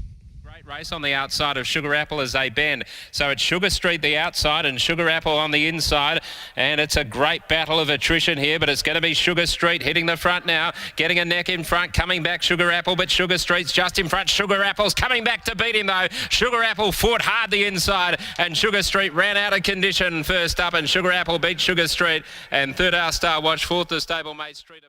Speaker 4: Race on the outside of Sugar Apple as they bend. So it's Sugar Street the outside and Sugar Apple on the inside, and it's a great battle of attrition here, but it's going to be Sugar Street hitting the front now, getting a neck in front, coming back Sugar Apple, but Sugar Street's just in front. Sugar Apple's coming back to beat him though. Sugar Apple fought hard the inside and Sugar Street ran out of condition first up, and Sugar Apple beat Sugar Street, and third our Star Watch, fourth the stablemate Street.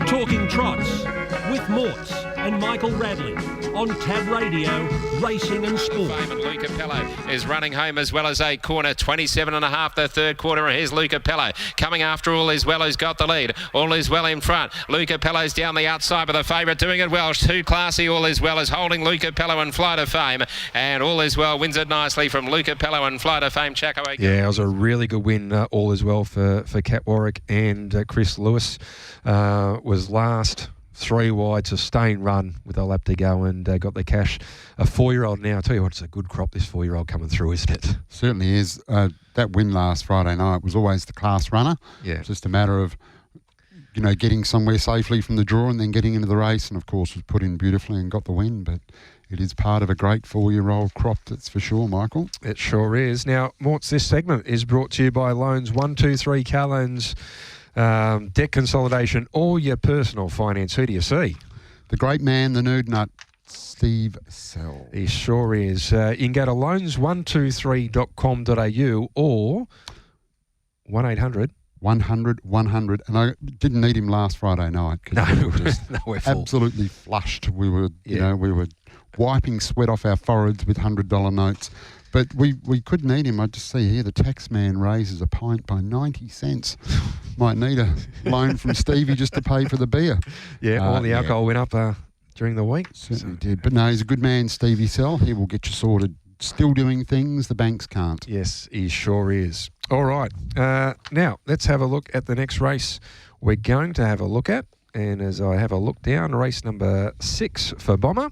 Speaker 2: Talking Trots with Morts and Michael Radley on Tab Radio, Racing and Sport.
Speaker 4: And Luca Pello is running home as well as a corner, 27.5 the third quarter, and here's Luca Pello coming after All Is Well, who's got the lead. All Is Well in front. Luca Pello's down the outside with the favourite, doing it well. Too classy. All Is Well is holding Luca Pello and Fly to Fame, and All Is Well wins it nicely from Luca Pello and Fly to Fame. Chaco.
Speaker 5: Yeah, it was a really good win. All Is Well for Cat Warwick, and Chris Lewis was last. 3 wide, sustained run with a lap to go, and got the cash. A 4-year-old now. I tell you what, it's a good crop, this 4-year-old coming through, isn't it?
Speaker 6: Certainly is. That win last Friday night was always the class runner.
Speaker 5: Yeah.
Speaker 6: It's just a matter of, getting somewhere safely from the draw and then getting into the race, and of course was put in beautifully and got the win. But it is part of a great 4-year-old crop, that's for sure, Michael.
Speaker 5: It sure is. Now, Morts, this segment is brought to you by Loans 123 Car Loans. Debt consolidation, all your personal finance. Who do you see?
Speaker 6: The great man, the nerd nut, Steve Sell.
Speaker 5: He sure is. You can go to loans123.com.au or 1-800.
Speaker 6: 100. And I didn't need him last Friday night because we were just
Speaker 5: we're full.
Speaker 6: Absolutely flushed. We were, we were wiping sweat off our foreheads with $100 notes. But we could need him. I just see here the tax man raises a pint by 90 cents. Might need a loan from Stevie just to pay for the beer.
Speaker 5: Yeah, all the alcohol went up during the week.
Speaker 6: Certainly did. But no, he's a good man, Stevie Sell. He will get you sorted. Still doing things the banks can't.
Speaker 5: Yes, he sure is. All right. Now, let's have a look at the next race we're going to have a look at. And as I have a look down, race number 6 for Bomber.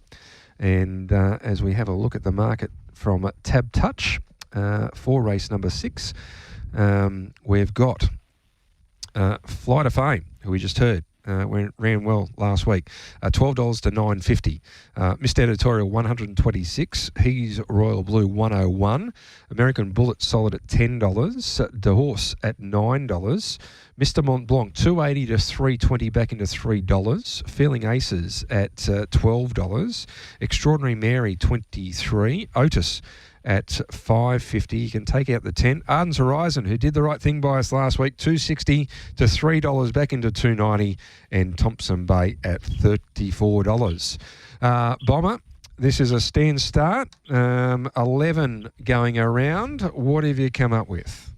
Speaker 5: And as we have a look at the market from Tab Touch for race number 6, we've got Fly to Fame, who we just heard. Ran well last week. $12 to $9.50. Missed Editorial 126. He's Royal Blue 101. American Bullet solid at $10. De Horse at $9. Mr. Mont Blanc 280 to $320 back into $3. Feeling Aces at $12. Extraordinary Mary 23. Otis at $5.50. You can take out the 10. Arden's Horizon, who did the right thing by us last week, $2.60 to $3 back into $2.90, and Thompson Bay at $34. Bomber, this is a stand start. 11 going around. What have you come up with?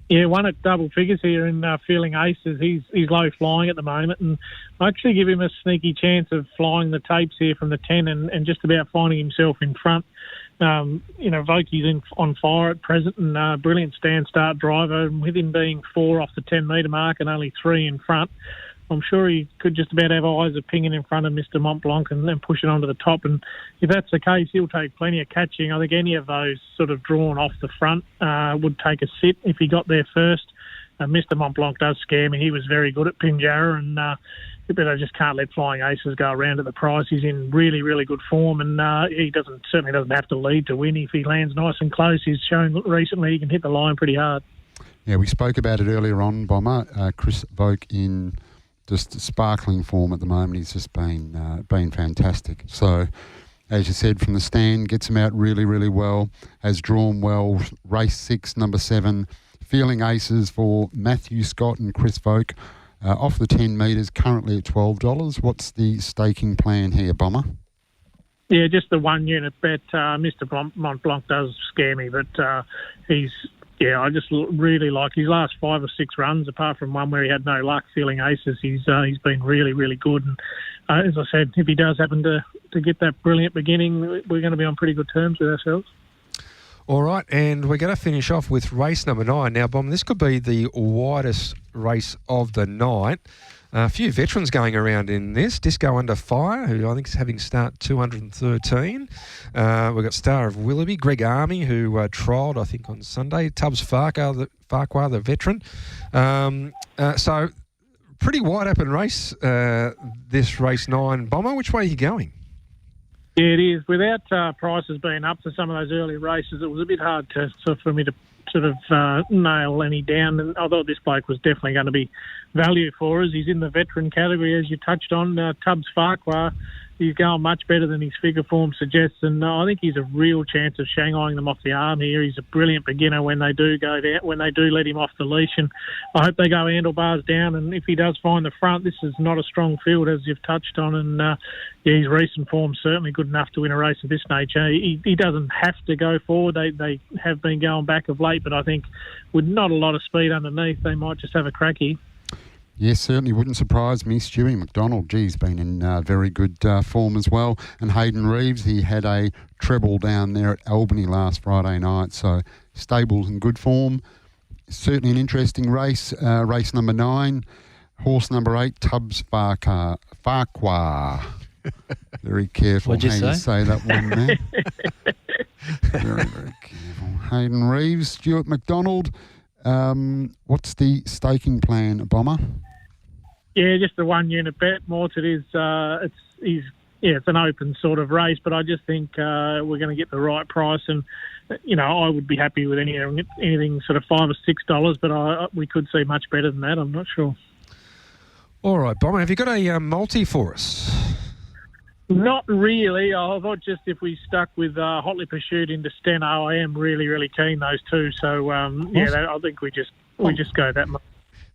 Speaker 10: Yeah, one at double figures here in Feeling Aces. He's low flying at the moment, and I actually give him a sneaky chance of flying the tapes here from the 10 and just about finding himself in front. Vokey's on fire at present, and brilliant stand-start driver. And with him being 4 off the 10-metre mark and only 3 in front, I'm sure he could just about have eyes of pinging in front of Mr. Mont Blanc and then pushing onto the top. And if that's the case, he'll take plenty of catching. I think any of those sort of drawn off the front would take a sit if he got there first. Mr. Mont Blanc does scare me. He was very good at Pinjarra, and but I just can't let Flying Aces go around at the price. He's in really, really good form, and he certainly doesn't have to lead to win. If he lands nice and close, he's shown recently he can hit the line pretty hard.
Speaker 6: Yeah, we spoke about it earlier on, Bomber. Chris Voke in just sparkling form at the moment. He's just been fantastic. So, as you said, from the stand, gets him out really, really well. Has drawn well. Race 6, number 7. Feeling Aces for Matthew Scott and Chris Voke. Off the 10 metres, currently at $12. What's the staking plan here, Bomber?
Speaker 10: Yeah, just the 1 unit bet. Mr. Mont Blanc does scare me, but I just really like his last 5 or 6 runs, apart from one where he had no luck. Feeling Aces, he's been really, really good. And as I said, if he does happen to get that brilliant beginning, we're going to be on pretty good terms with ourselves.
Speaker 5: All right, and we're going to finish off with race number 9. Now, Bomb, this could be the widest race of the night. A few veterans going around in this. Disco Under Fire, who I think is having start 213. We've got Star of Willoughby, Greg Army, who trialled, I think, on Sunday. Tubbs Farquhar, the veteran. So, pretty wide open race, this race 9. Bomber, which way are you going?
Speaker 10: Yeah, it is. Without prices being up for some of those early races, it was a bit hard for me to sort of nail any down. And I thought this bloke was definitely going to be value for us. He's in the veteran category, as you touched on. Tubbs Farquhar, he's going much better than his figure form suggests, and I think he's a real chance of shanghaiing them off the arm here. He's a brilliant beginner when they do go down, when they do let him off the leash, and I hope they go handlebars down. And if he does find the front, this is not a strong field, as you've touched on, and his recent form's certainly good enough to win a race of this nature. He doesn't have to go forward. They have been going back of late, but I think with not a lot of speed underneath, they might just have a cracky.
Speaker 6: Yes, certainly wouldn't surprise me. Stewie McDonald, he's been in very good form as well. And Hayden Reeves, he had a treble down there at Albany last Friday night. So stable's in good form. Certainly an interesting race. Race number 9, horse number 8, Tubbs Farquhar. Very careful how you say that one there. Very, very careful. Hayden Reeves, Stuart McDonald. What's the staking plan, Bomber?
Speaker 10: Yeah, just a 1 unit bet. Mort, it is. It's an open sort of race, but I just think we're going to get the right price, and I would be happy with anything sort of $5 or $6, but we could see much better than that. I'm not sure. All right, Bomber, have you got a multi for us? Not really. I thought just if we stuck with Hotly Pursued into Steno, I am really, really keen those two. So I think we just go that much.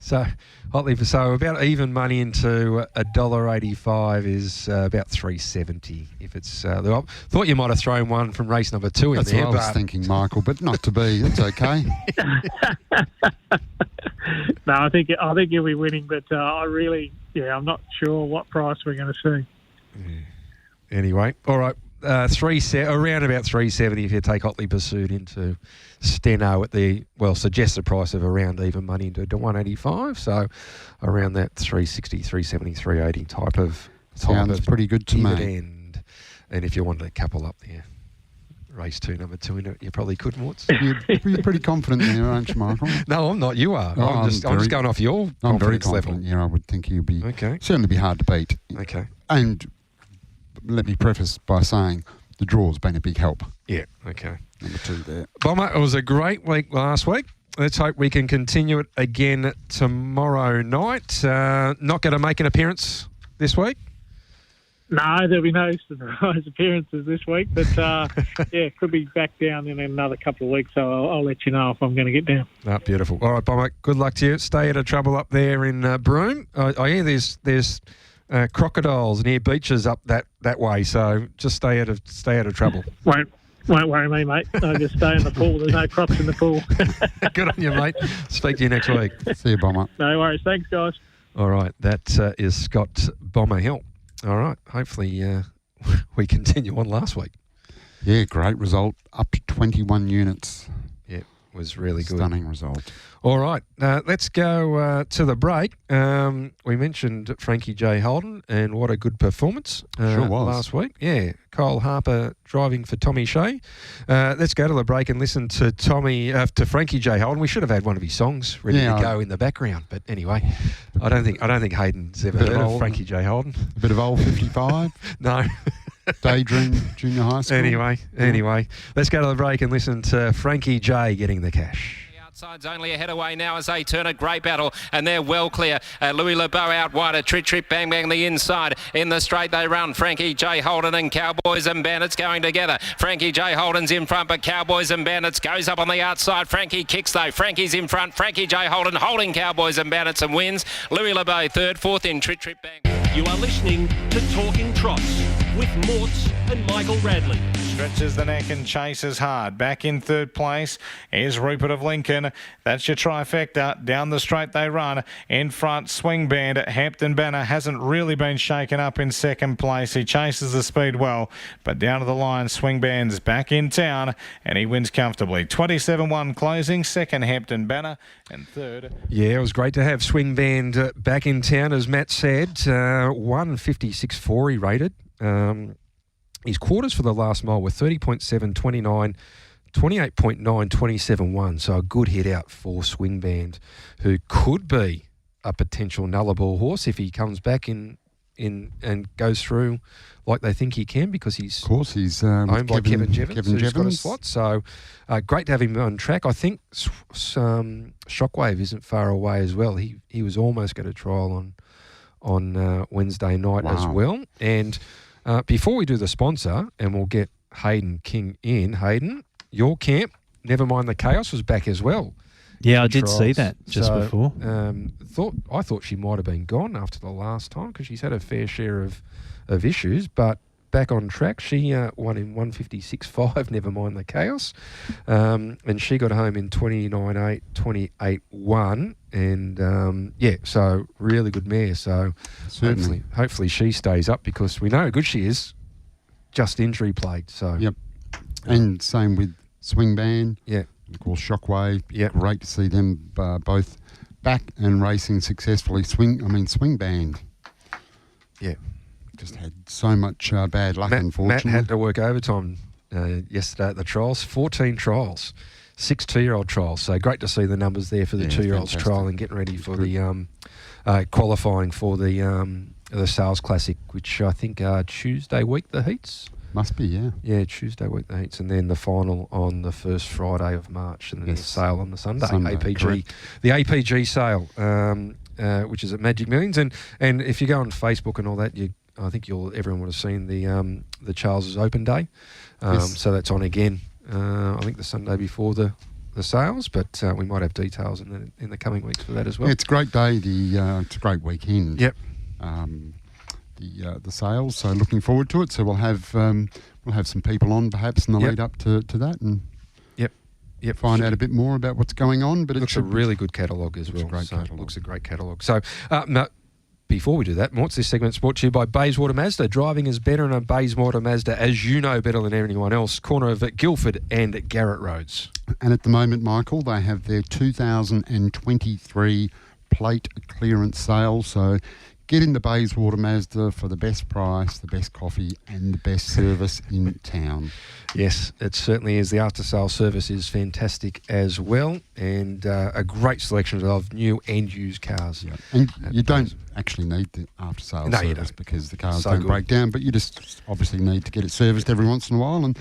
Speaker 10: So about even money into $1.85 is about $3.70. If it's, I thought you might have thrown one from race number 2 in there. That's what I was thinking, Michael, but not to be. It's okay. No, I think you'll be winning, but I'm not sure what price we're going to see. Yeah. Anyway, all right, around about $3.70 if you take Hotly Pursued into Steno at the suggested price of around even money into $1.85. So around that $3.60, $3.70, $3.80 type of sounds pretty good to me. And if you wanted a couple up there, race 2, number 2 in it, you probably could, Morts. You're pretty confident there, aren't you, Michael? No, I'm not. You are. I'm just going off your confidence level. Yeah, I would think he'd be certainly be hard to beat. Okay, and let me preface by saying the draw's been a big help. Yeah, okay. Number 2 there. Bomber, it was a great week last week. Let's hope we can continue it again tomorrow night. Not going to make an appearance this week? No, there'll be no surprise appearances this week, but could be back down in another couple of weeks, so I'll let you know if I'm going to get down. Oh, beautiful. All right, Bomber, good luck to you. Stay out of trouble up there in Broome. I hear there's crocodiles near beaches up that way, so just stay out of trouble. Won't worry me, mate. I'll just stay in the pool. There's no crops in the pool.
Speaker 5: Good on you, mate. Speak to you next week.
Speaker 6: See you, Bomber.
Speaker 10: No worries. Thanks, guys.
Speaker 5: All right, that is Scott Bomber Hill. All right, hopefully we continue on last week.
Speaker 6: Yeah, great result. Up to 21 units.
Speaker 5: Yeah, was really good.
Speaker 6: Stunning result.
Speaker 5: All right, let's go to the break. We mentioned Frankie J. Holden, and what a good performance
Speaker 6: Sure was.
Speaker 5: last week. Yeah, Kyle Harper driving for Tommy Shea. Let's go to the break and listen to Frankie J. Holden. We should have had one of his songs ready to go in the background, but anyway, I don't think Hayden's ever heard of Frankie J. Holden.
Speaker 6: A bit of old 55.
Speaker 5: No.
Speaker 6: Daydream Junior High School.
Speaker 5: Anyway, let's go to the break and listen to Frankie J. getting the cash.
Speaker 4: Outside's only a head away now as they turn a great battle, and they're well clear. Louis Lebeau out wider. Trip, bang, bang the inside. In the straight they run. Frankie J. Holden and Cowboys and Bandits going together. Frankie J. Holden's in front, but Cowboys and Bandits goes up on the outside. Frankie kicks though. Frankie's in front. Frankie J. Holden holding Cowboys and Bandits and wins. Louis Lebeau third, fourth in Trip, bang.
Speaker 2: You are listening to Talking Trots with Morts and Michael Radley.
Speaker 3: Stretches the neck and chases hard. Back in third place is Rupert of Lincoln. That's your trifecta. Down the straight they run. In front, Swing Band. Hampton Banner hasn't really been shaken up in second place. He chases the speed well, but down to the line, Swing Band's back in town, and he wins comfortably. 27-1 closing. Second, Hampton Banner, and third.
Speaker 5: Yeah, it was great to have Swing Band back in town, as Matt said. 156.4 he rated. His quarters for the last mile were 30.7, 29, 28.9, 27.1. So a good hit out for Swing Band, who could be a potential nullable horse if he comes back in and goes through like they think he can, because he's owned by Kevin Jevons, who's got a slot. So great to have him on track. I think Shockwave isn't far away as well. He was almost going to trial on Wednesday night as well. And before we do the sponsor, and we'll get Hayden King in. Hayden, your camp, Never Mind the Chaos, was back as well.
Speaker 9: Yeah, I did see that just before.
Speaker 5: I thought she might have been gone after the last time, because she's had a fair share of issues, but back on track. She won in 156.5, Never Mind the Chaos. And she got home in 29.8, 28.1. And, so really good mare. So hopefully she stays up, because we know how good she is, just injury plagued. So
Speaker 6: Yep. And same with Swing Band.
Speaker 5: Yeah.
Speaker 6: Of course, Shockwave.
Speaker 5: Yeah.
Speaker 6: Great to see them both back and racing successfully. Swing Band.
Speaker 5: Yeah.
Speaker 6: Just had so much bad luck, unfortunately.
Speaker 5: Matt had to work overtime yesterday at the trials. 14 trials, 6 2-year-old trials. So great to see the numbers there for the 2-year-olds trial and getting ready for the qualifying for the Sales Classic, which I think are Tuesday week, the heats.
Speaker 6: Must be, yeah.
Speaker 5: Yeah, Tuesday week, the heats, and then the final on the first Friday of March, and then the sale on the Sunday. APG,
Speaker 6: correct.
Speaker 5: The APG sale, which is at Magic Millions. And if you go on Facebook and all that, I think everyone would have seen the Charles's Open Day. So that's on again. I think the Sunday before the sales, but we might have details in the coming weeks for that as well.
Speaker 6: Yeah, it's a great day. It's a great weekend.
Speaker 5: Yep.
Speaker 6: The sales. So looking forward to it. So we'll have some people on perhaps in the lead up to that, and find out a bit more about what's going on. But
Speaker 5: it's a really good catalogue as well. Looks a great catalogue. So before we do that, Morts, this segment's brought to you by Bayswater Mazda. Driving is better in a Bayswater Mazda, as you know better than anyone else. Corner of Guildford and Garrett Roads.
Speaker 6: And at the moment, Michael, they have their 2023 plate clearance sale. So get into Bayswater Mazda for the best price, the best coffee, and the best service in town.
Speaker 5: Yes, it certainly is. The after-sale service is fantastic as well, and a great selection of new and used cars.
Speaker 6: Yep. And you don't actually need the after-sale service because the cars don't break down, but you just obviously need to get it serviced every once in a while. And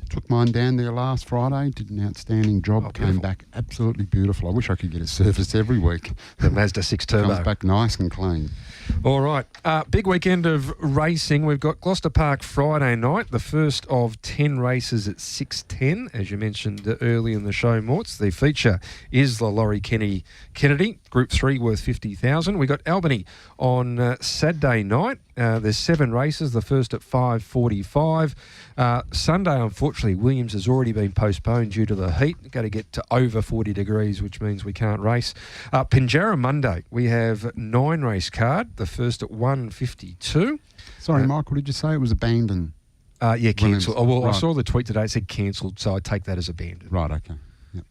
Speaker 6: took mine down there last Friday, did an outstanding job, came back absolutely beautiful. I wish I could get it serviced every week.
Speaker 5: The Mazda 6 Turbo.
Speaker 6: Comes back nice and clean.
Speaker 5: All right, big weekend of racing. We've got Gloucester Park Friday night, the first of 10 races at 6:10, as you mentioned early in the show, Morts. The feature is the Laurie Kennedy, Group 3 worth $50,000. We got Albany on Saturday night. There's 7 races, the first at 5:45. Sunday, unfortunately, Williams has already been postponed due to the heat. Got to get to over 40 degrees, which means we can't race. Pinjarra Monday, we have 9 race card, the first at 1:52.
Speaker 6: Sorry, Michael, did you say it was abandoned?
Speaker 5: Yeah, cancelled. Oh, well,
Speaker 6: Right.
Speaker 5: I saw the tweet today. It said cancelled, so I take that as abandoned.
Speaker 6: Right, okay. Yep.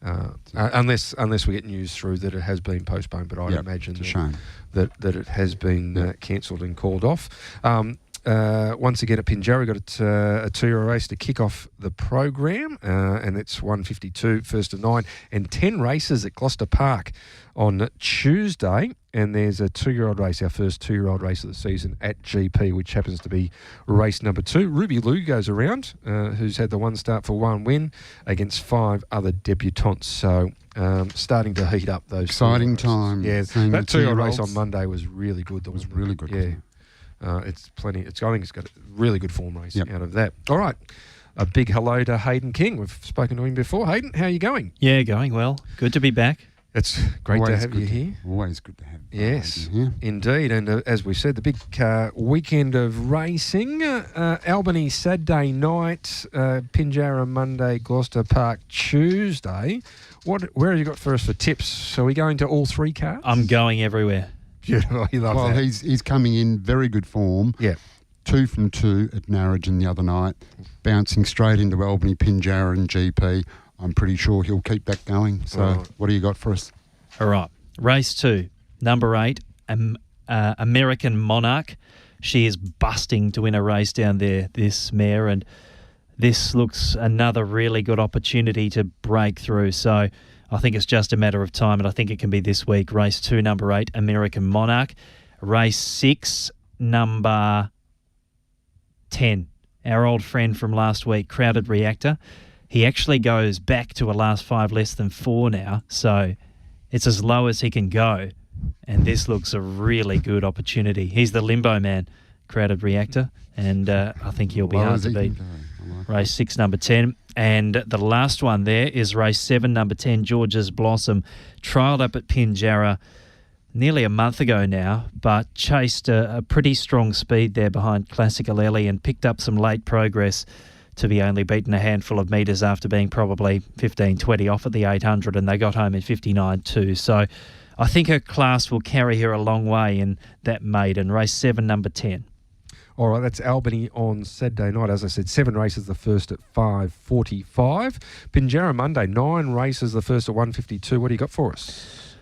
Speaker 5: Unless we get news through that it has been postponed, but I'd imagine
Speaker 6: it's a shame.
Speaker 5: that it has been cancelled and called off. Once again at Pinjarra, got a 2-year race to kick off the program, and it's 1:52, first of 9, and 10 races at Gloucester Park on Tuesday. And there's a 2-year-old race, our first 2-year-old race of the season at GP, which happens to be race number 2. Ruby Lou goes around, who's had the 1 start for 1 win against 5 other debutants. So starting to heat up those.
Speaker 6: Exciting time.
Speaker 5: Yeah, that 2-year-old race on Monday was really good.
Speaker 6: It was really good.
Speaker 5: Yeah. It's plenty. I think it's got a really good form race out of that. All right. A big hello to Hayden King. We've spoken to him before. Hayden, how are you going?
Speaker 9: Yeah, going well. Good to be back.
Speaker 5: It's great
Speaker 6: Always
Speaker 5: to have you here.
Speaker 6: Always good to have you.
Speaker 5: Yes,
Speaker 6: Yeah.
Speaker 5: indeed. And as we said, the big weekend of racing. Albany Saturday night, Pinjarra Monday, Gloucester Park Tuesday. Where have you got for us for tips? So are we going to all 3 cars?
Speaker 9: I'm going everywhere.
Speaker 5: Yeah, you love that.
Speaker 6: He's coming in very good form.
Speaker 5: Yeah.
Speaker 6: 2 from 2 at Narrogin the other night, bouncing straight into Albany, Pinjarra and GP. I'm pretty sure he'll keep that going. So what do you got for us?
Speaker 9: All right. Race 2, number 8, American Monarch. She is busting to win a race down there, this mare, and this looks another really good opportunity to break through. So I think it's just a matter of time, and I think it can be this week. Race 2, number 8, American Monarch. Race 6, number 10, our old friend from last week, Crowded Reactor. He actually goes back to a last 5 less than 4 now, so it's as low as he can go, and this looks a really good opportunity. He's the limbo man, Crowded Reactor, and I think he'll be hard to beat. Race 6, number 10. And the last one there is race 7, number 10, George's Blossom. Trialled up at Pinjarra nearly a month ago now, but chased a pretty strong speed there behind Classical Ellie and picked up some late progress to be only beaten a handful of metres after being probably 15, 20 off at the 800, and they got home in 59.2. So I think her class will carry her a long way in that maiden. Race 7, number 10.
Speaker 5: All right, that's Albany on Saturday night. As I said, 7 races, the first at 5:45. Pinjarra Monday, 9 races, the first at 1:52. What do you got for us?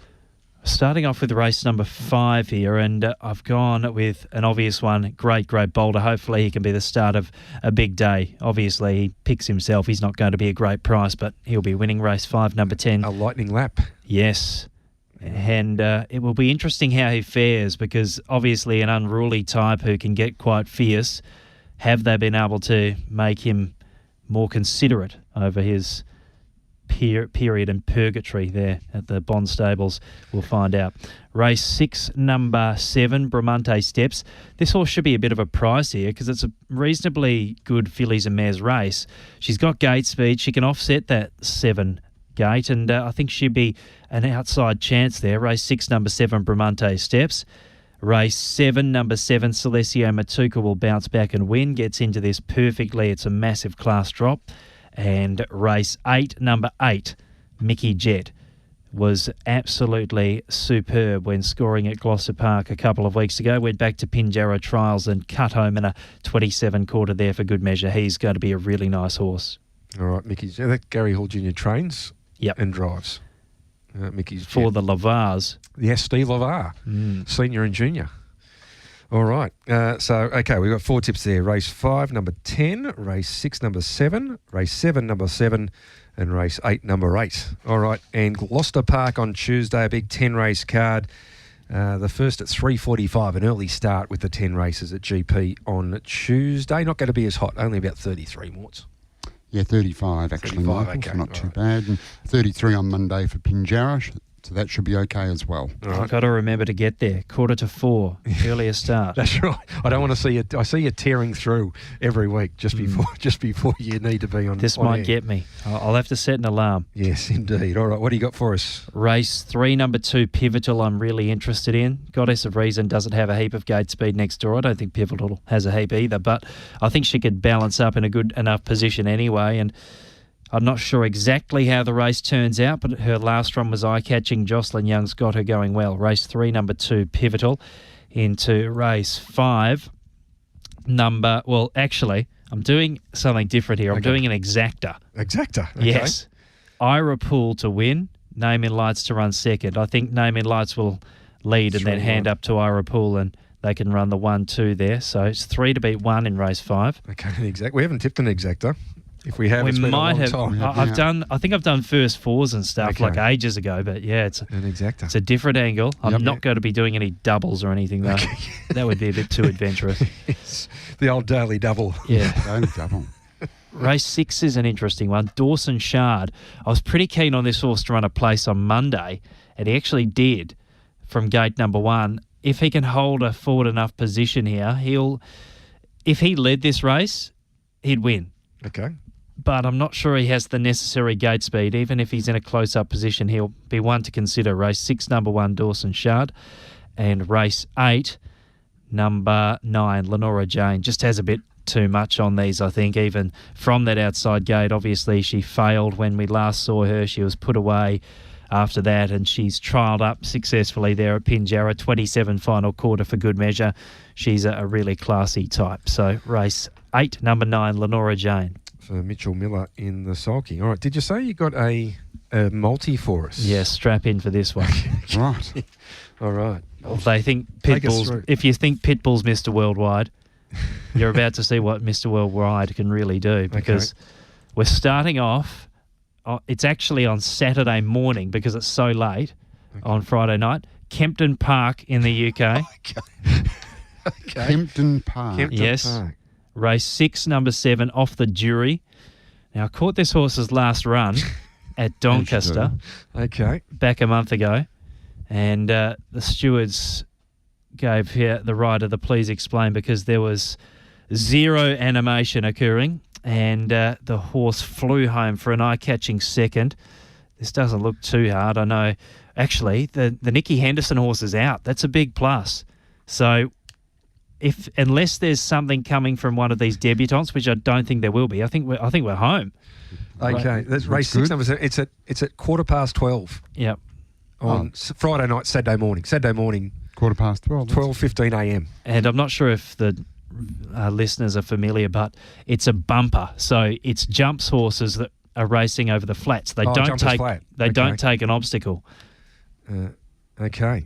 Speaker 9: Starting off with race number 5 here, and I've gone with an obvious one, Great Boulder. Hopefully he can be the start of a big day. Obviously he picks himself. He's not going to be a great price, but he'll be winning race 5, number 10.
Speaker 5: A lightning lap.
Speaker 9: Yes. And it will be interesting how he fares, because obviously an unruly type who can get quite fierce. Have they been able to make him more considerate over his period in purgatory there at the Bond Stables? We'll find out. Race 6, number 7, Bramante Steps. This horse should be a bit of a price here because it's a reasonably good fillies and mares race. She's got gate speed. She can offset that 7 gate, and I think she'd be an outside chance there. Race 6, number 7, Bramante Steps. Race 7, number 7, Celesio Matuka will bounce back and win. Gets into this perfectly. It's a massive class drop. And race 8, number 8, Mickey Jet, was absolutely superb when scoring at Gloucester Park a couple of weeks ago. Went back to Pinjarra trials and cut home in a 27 quarter there for good measure. He's going to be a really nice horse.
Speaker 5: All right, Mickey Jet. That Gary Hall Jr. trains and drives. Mickey's
Speaker 9: for
Speaker 5: Jet.
Speaker 9: the Lavars.
Speaker 5: Yes, Steve Lavar, senior and junior. All right. Okay, we've got 4 tips there. Race 5, number 10. Race 6, number 7. Race 7, number 7. And race 8, number 8. All right. And Gloucester Park on Tuesday, a big 10-race card. The first at 3:45, an early start with the 10 races at GP on Tuesday. Not going to be as hot, only about 33 Morts.
Speaker 6: Yeah, 35 actually.
Speaker 5: 35,
Speaker 6: Michael,
Speaker 5: okay.
Speaker 6: so not too bad. And 33 on Monday for Pinjarra. So that should be okay as well.
Speaker 9: I've got to remember to get there. 3:45, earlier start.
Speaker 5: That's right. I don't want to see it. I see you tearing through every week just before you need to be on.
Speaker 9: This
Speaker 5: on
Speaker 9: might
Speaker 5: air.
Speaker 9: get me. I'll have to set an alarm.
Speaker 5: Yes, indeed. All right, what do you got for us?
Speaker 9: Race 3, number 2, Pivotal, I'm really interested in. Goddess of Reason doesn't have a heap of gate speed next door. I don't think Pivotal has a heap either, but I think she could balance up in a good enough position anyway, and I'm not sure exactly how the race turns out, but her last run was eye-catching. Jocelyn Young's got her going well. Race 3, number 2, Pivotal, into race 5. Actually, I'm doing something different here. I'm doing an exacta.
Speaker 5: Exacta? Okay.
Speaker 9: Yes. Ira Pool to win, Name in Lights to run second. I think Name in Lights will lead and then hand up to Ira Pool, and they can run the 1-2 there. So it's 3 to beat 1 in race 5.
Speaker 5: Okay, an exact. We haven't tipped an exacta. If we have,
Speaker 9: we
Speaker 5: it's been
Speaker 9: might
Speaker 5: a long
Speaker 9: have.
Speaker 5: time.
Speaker 9: I think I've done first fours and stuff like ages ago, but yeah, it's
Speaker 5: an exacta.
Speaker 9: It's a different angle. I'm not going to be doing any doubles or anything though. That would be a bit too adventurous.
Speaker 5: It's the old daily double.
Speaker 9: Yeah,
Speaker 6: daily double.
Speaker 9: Race 6 is an interesting one. Dawson Shard. I was pretty keen on this horse to run a place on Monday, and he actually did from gate number 1. If he can hold a forward enough position here, if he led this race, he'd win.
Speaker 5: Okay.
Speaker 9: But I'm not sure he has the necessary gate speed. Even if he's in a close-up position, he'll be one to consider. Race 6, number 1, Dawson Shard. And race 8, number 9, Lenora Jane. Just has a bit too much on these, I think, even from that outside gate. Obviously, she failed when we last saw her. She was put away after that, and she's trialled up successfully there at Pinjarra. 27 final quarter for good measure. She's a really classy type. So race 8, number 9, Lenora Jane.
Speaker 5: For Mitchell Miller in the sulky. All right, did you say you got a multi for us?
Speaker 9: Yeah, strap in for this one.
Speaker 6: Right.
Speaker 5: All right.
Speaker 9: They think Pitbull's. If you think Pitbull's Mr. Worldwide, you're about to see what Mr. Worldwide can really do, because we're starting off. It's actually on Saturday morning because it's so late on Friday night. Kempton Park in the UK.
Speaker 6: Okay. Kempton Park.
Speaker 9: Yes.
Speaker 5: Park.
Speaker 9: Race 6, number 7, Off the Jury. Now, I caught this horse's last run at Doncaster back a month ago, and the stewards gave here the rider the please explain because there was zero animation occurring, and the horse flew home for an eye-catching second. This doesn't look too hard. I know, actually, the Nicky Henderson horse is out. That's a big plus. So unless there's something coming from one of these debutantes, which I don't think there will be, I think we're home.
Speaker 5: Okay, that's race 6, number 7. It's at 12:15.
Speaker 9: Yep.
Speaker 5: On Friday night, Saturday morning.
Speaker 6: 12:15.
Speaker 5: 12:15 a.m.
Speaker 9: And I'm not sure if the listeners are familiar, but it's a bumper. So it's jumps horses that are racing over the flats. They don't take an obstacle.
Speaker 5: Okay.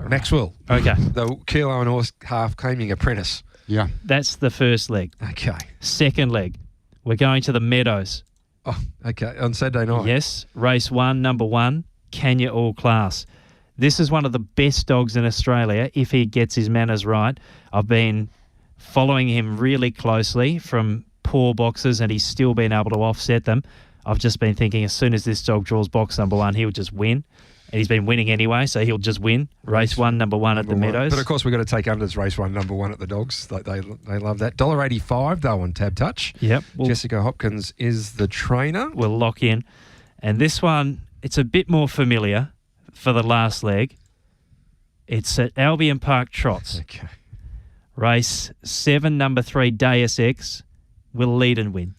Speaker 5: Maxwell.
Speaker 9: Okay.
Speaker 5: The kilo and horse half claiming apprentice.
Speaker 6: Yeah.
Speaker 9: That's the first leg.
Speaker 5: Okay.
Speaker 9: Second leg, we're going to the Meadows.
Speaker 5: Oh, okay. On Saturday night.
Speaker 9: Yes. Race 1, number 1, Kenya All Class. This is one of the best dogs in Australia if he gets his manners right. I've been following him really closely from poor boxes, and he's still been able to offset them. I've just been thinking as soon as this dog draws box number 1, he'll just win. And he's been winning anyway, so he'll just win. Race 1, number 1 at the Meadows.
Speaker 5: But of course, we've got to take unders race 1, number 1 at the Dogs. They love that. $1.85 though on Tab Touch.
Speaker 9: Yep.
Speaker 5: Jessica Hopkins is the trainer.
Speaker 9: We'll lock in. And this one, it's a bit more familiar for the last leg. It's at Albion Park Trots.
Speaker 5: Okay.
Speaker 9: Race 7, number 3, Deus Ex will lead and win.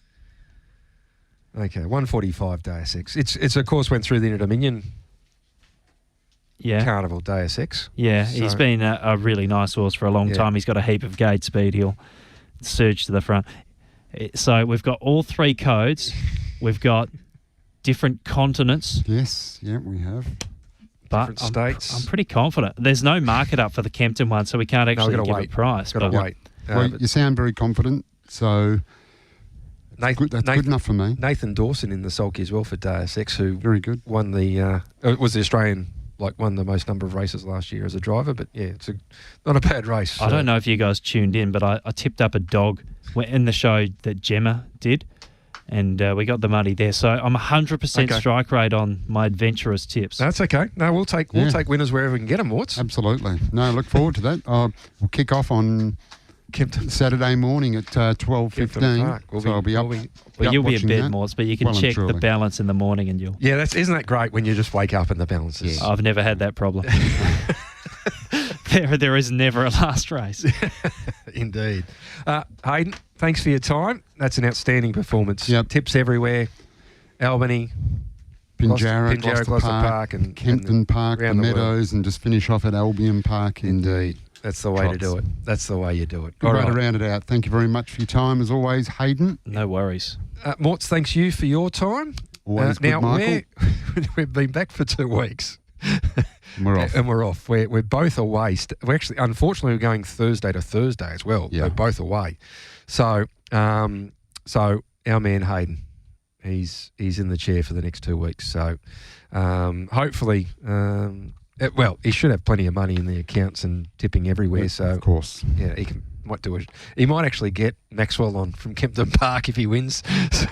Speaker 5: Okay, 145 Deus Ex. It's of course went through the Inter-Dominion Carnival, Deus Ex.
Speaker 9: Yeah, so he's been a really nice horse for a long time. He's got a heap of gate speed. He'll surge to the front. So we've got all 3 codes. We've got different continents.
Speaker 6: Yes, yeah, we have.
Speaker 9: But
Speaker 5: different states.
Speaker 9: I'm pretty confident. There's no market up for the Kempton one, so we can't actually give a price.
Speaker 5: Got to wait.
Speaker 6: Well, you sound very confident, so that's good enough for me.
Speaker 5: Nathan Dawson in the sulky as well for Deus Ex, who
Speaker 6: very good
Speaker 5: won the was the Australian. Won the most number of races last year as a driver, but yeah, it's not a bad race. So.
Speaker 9: I don't know if you guys tuned in, but I tipped up a dog in the show that Gemma did, And we got the money there. So I'm 100% strike rate on my adventurous tips.
Speaker 5: That's okay. No, we'll take winners wherever we can get them, Morts.
Speaker 6: Absolutely. No, look forward to that. We'll kick off on Saturday morning at 12:15. So I'll be up.
Speaker 9: Well, you'll be in bed,
Speaker 6: that.
Speaker 9: Morts, but you can check the balance in the morning and you'll...
Speaker 5: Yeah, isn't that great when you just wake up and the balance is...
Speaker 9: Yeah. I've never had that problem. There is never a last race.
Speaker 5: Indeed. Hayden, thanks for your time. That's an outstanding performance.
Speaker 6: Yep.
Speaker 5: Tips everywhere. Albany,
Speaker 6: Pinjarra,
Speaker 5: Gloucester Park and
Speaker 6: Kempton Park, the Meadows, and just finish off at Albion Park.
Speaker 5: Indeed. That's the way to do it. That's the way you do it.
Speaker 6: Good way to round it out. Thank you very much for your time, as always, Hayden.
Speaker 9: No worries.
Speaker 5: Morts, thanks you for your time.
Speaker 6: Always good,
Speaker 5: now,
Speaker 6: Michael.
Speaker 5: We've been back for 2 weeks.
Speaker 6: We're off.
Speaker 5: And we're off. We're both away. We're actually, unfortunately, we're going Thursday to Thursday as well.
Speaker 6: Yeah.
Speaker 5: We're both away. So our man Hayden, he's in the chair for the next 2 weeks. So hopefully, he should have plenty of money in the accounts and tipping everywhere. So
Speaker 6: of course,
Speaker 5: yeah, he might actually get Maxwell on from Kempton Park if he wins.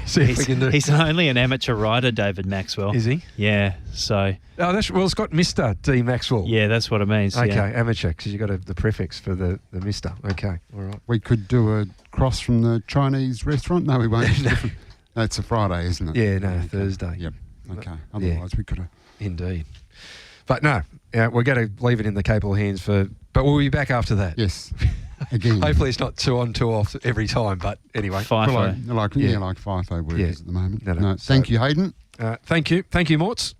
Speaker 5: See if we can do.
Speaker 9: He's only an amateur rider, David Maxwell.
Speaker 5: Is he?
Speaker 9: Yeah. So.
Speaker 5: It's got Mr. D Maxwell.
Speaker 9: Yeah, that's what it means.
Speaker 5: Okay,
Speaker 9: yeah.
Speaker 5: Amateur, because you got the prefix for the Mr. Okay, all right.
Speaker 6: We could do a cross from the Chinese restaurant. No, we won't. No, it's a Friday, isn't it?
Speaker 5: Yeah, no, Thursday.
Speaker 6: Yep. Okay. Otherwise, we could have.
Speaker 5: Indeed. But no, we're going to leave it in the capable hands but we'll be back after that.
Speaker 6: Yes. Again.
Speaker 5: Hopefully it's not 2 on 2 off every time, but anyway.
Speaker 9: FIFO.
Speaker 6: Like FIFO workers at the moment.
Speaker 5: No.
Speaker 6: Thank you, Hayden.
Speaker 5: Thank you, Morts.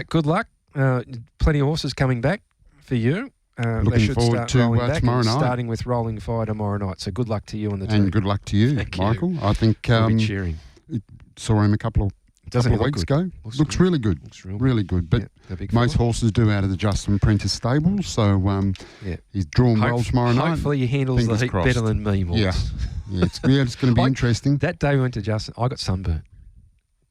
Speaker 5: Good luck. Plenty of horses coming back for you.
Speaker 6: Looking forward to tomorrow night.
Speaker 5: Starting with Rolling Fire tomorrow night. So good luck to you and the team.
Speaker 6: And good luck to you, Michael. I think
Speaker 5: we'll be cheering.
Speaker 6: Saw him a couple of weeks ago. Looks really good. Really good. But most horses do out of the Justin Prentice stable. So he's drawn well tomorrow night.
Speaker 5: Hopefully he handles the heat better than me, Morts.
Speaker 6: Yeah, it's going to be interesting.
Speaker 5: That day we went to Justin, I got sunburnt.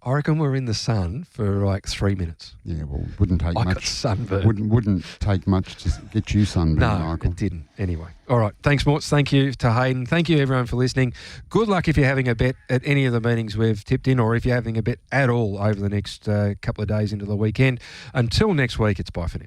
Speaker 5: I reckon we're in the sun for like 3 minutes.
Speaker 6: Yeah, well, it wouldn't take much.
Speaker 5: I got sunburned.
Speaker 6: Wouldn't take much to get you sunburned, Michael.
Speaker 5: It didn't. Anyway. All right. Thanks, Morts. Thank you to Hayden. Thank you, everyone, for listening. Good luck if you're having a bet at any of the meetings we've tipped in, or if you're having a bet at all over the next couple of days into the weekend. Until next week, it's bye for now.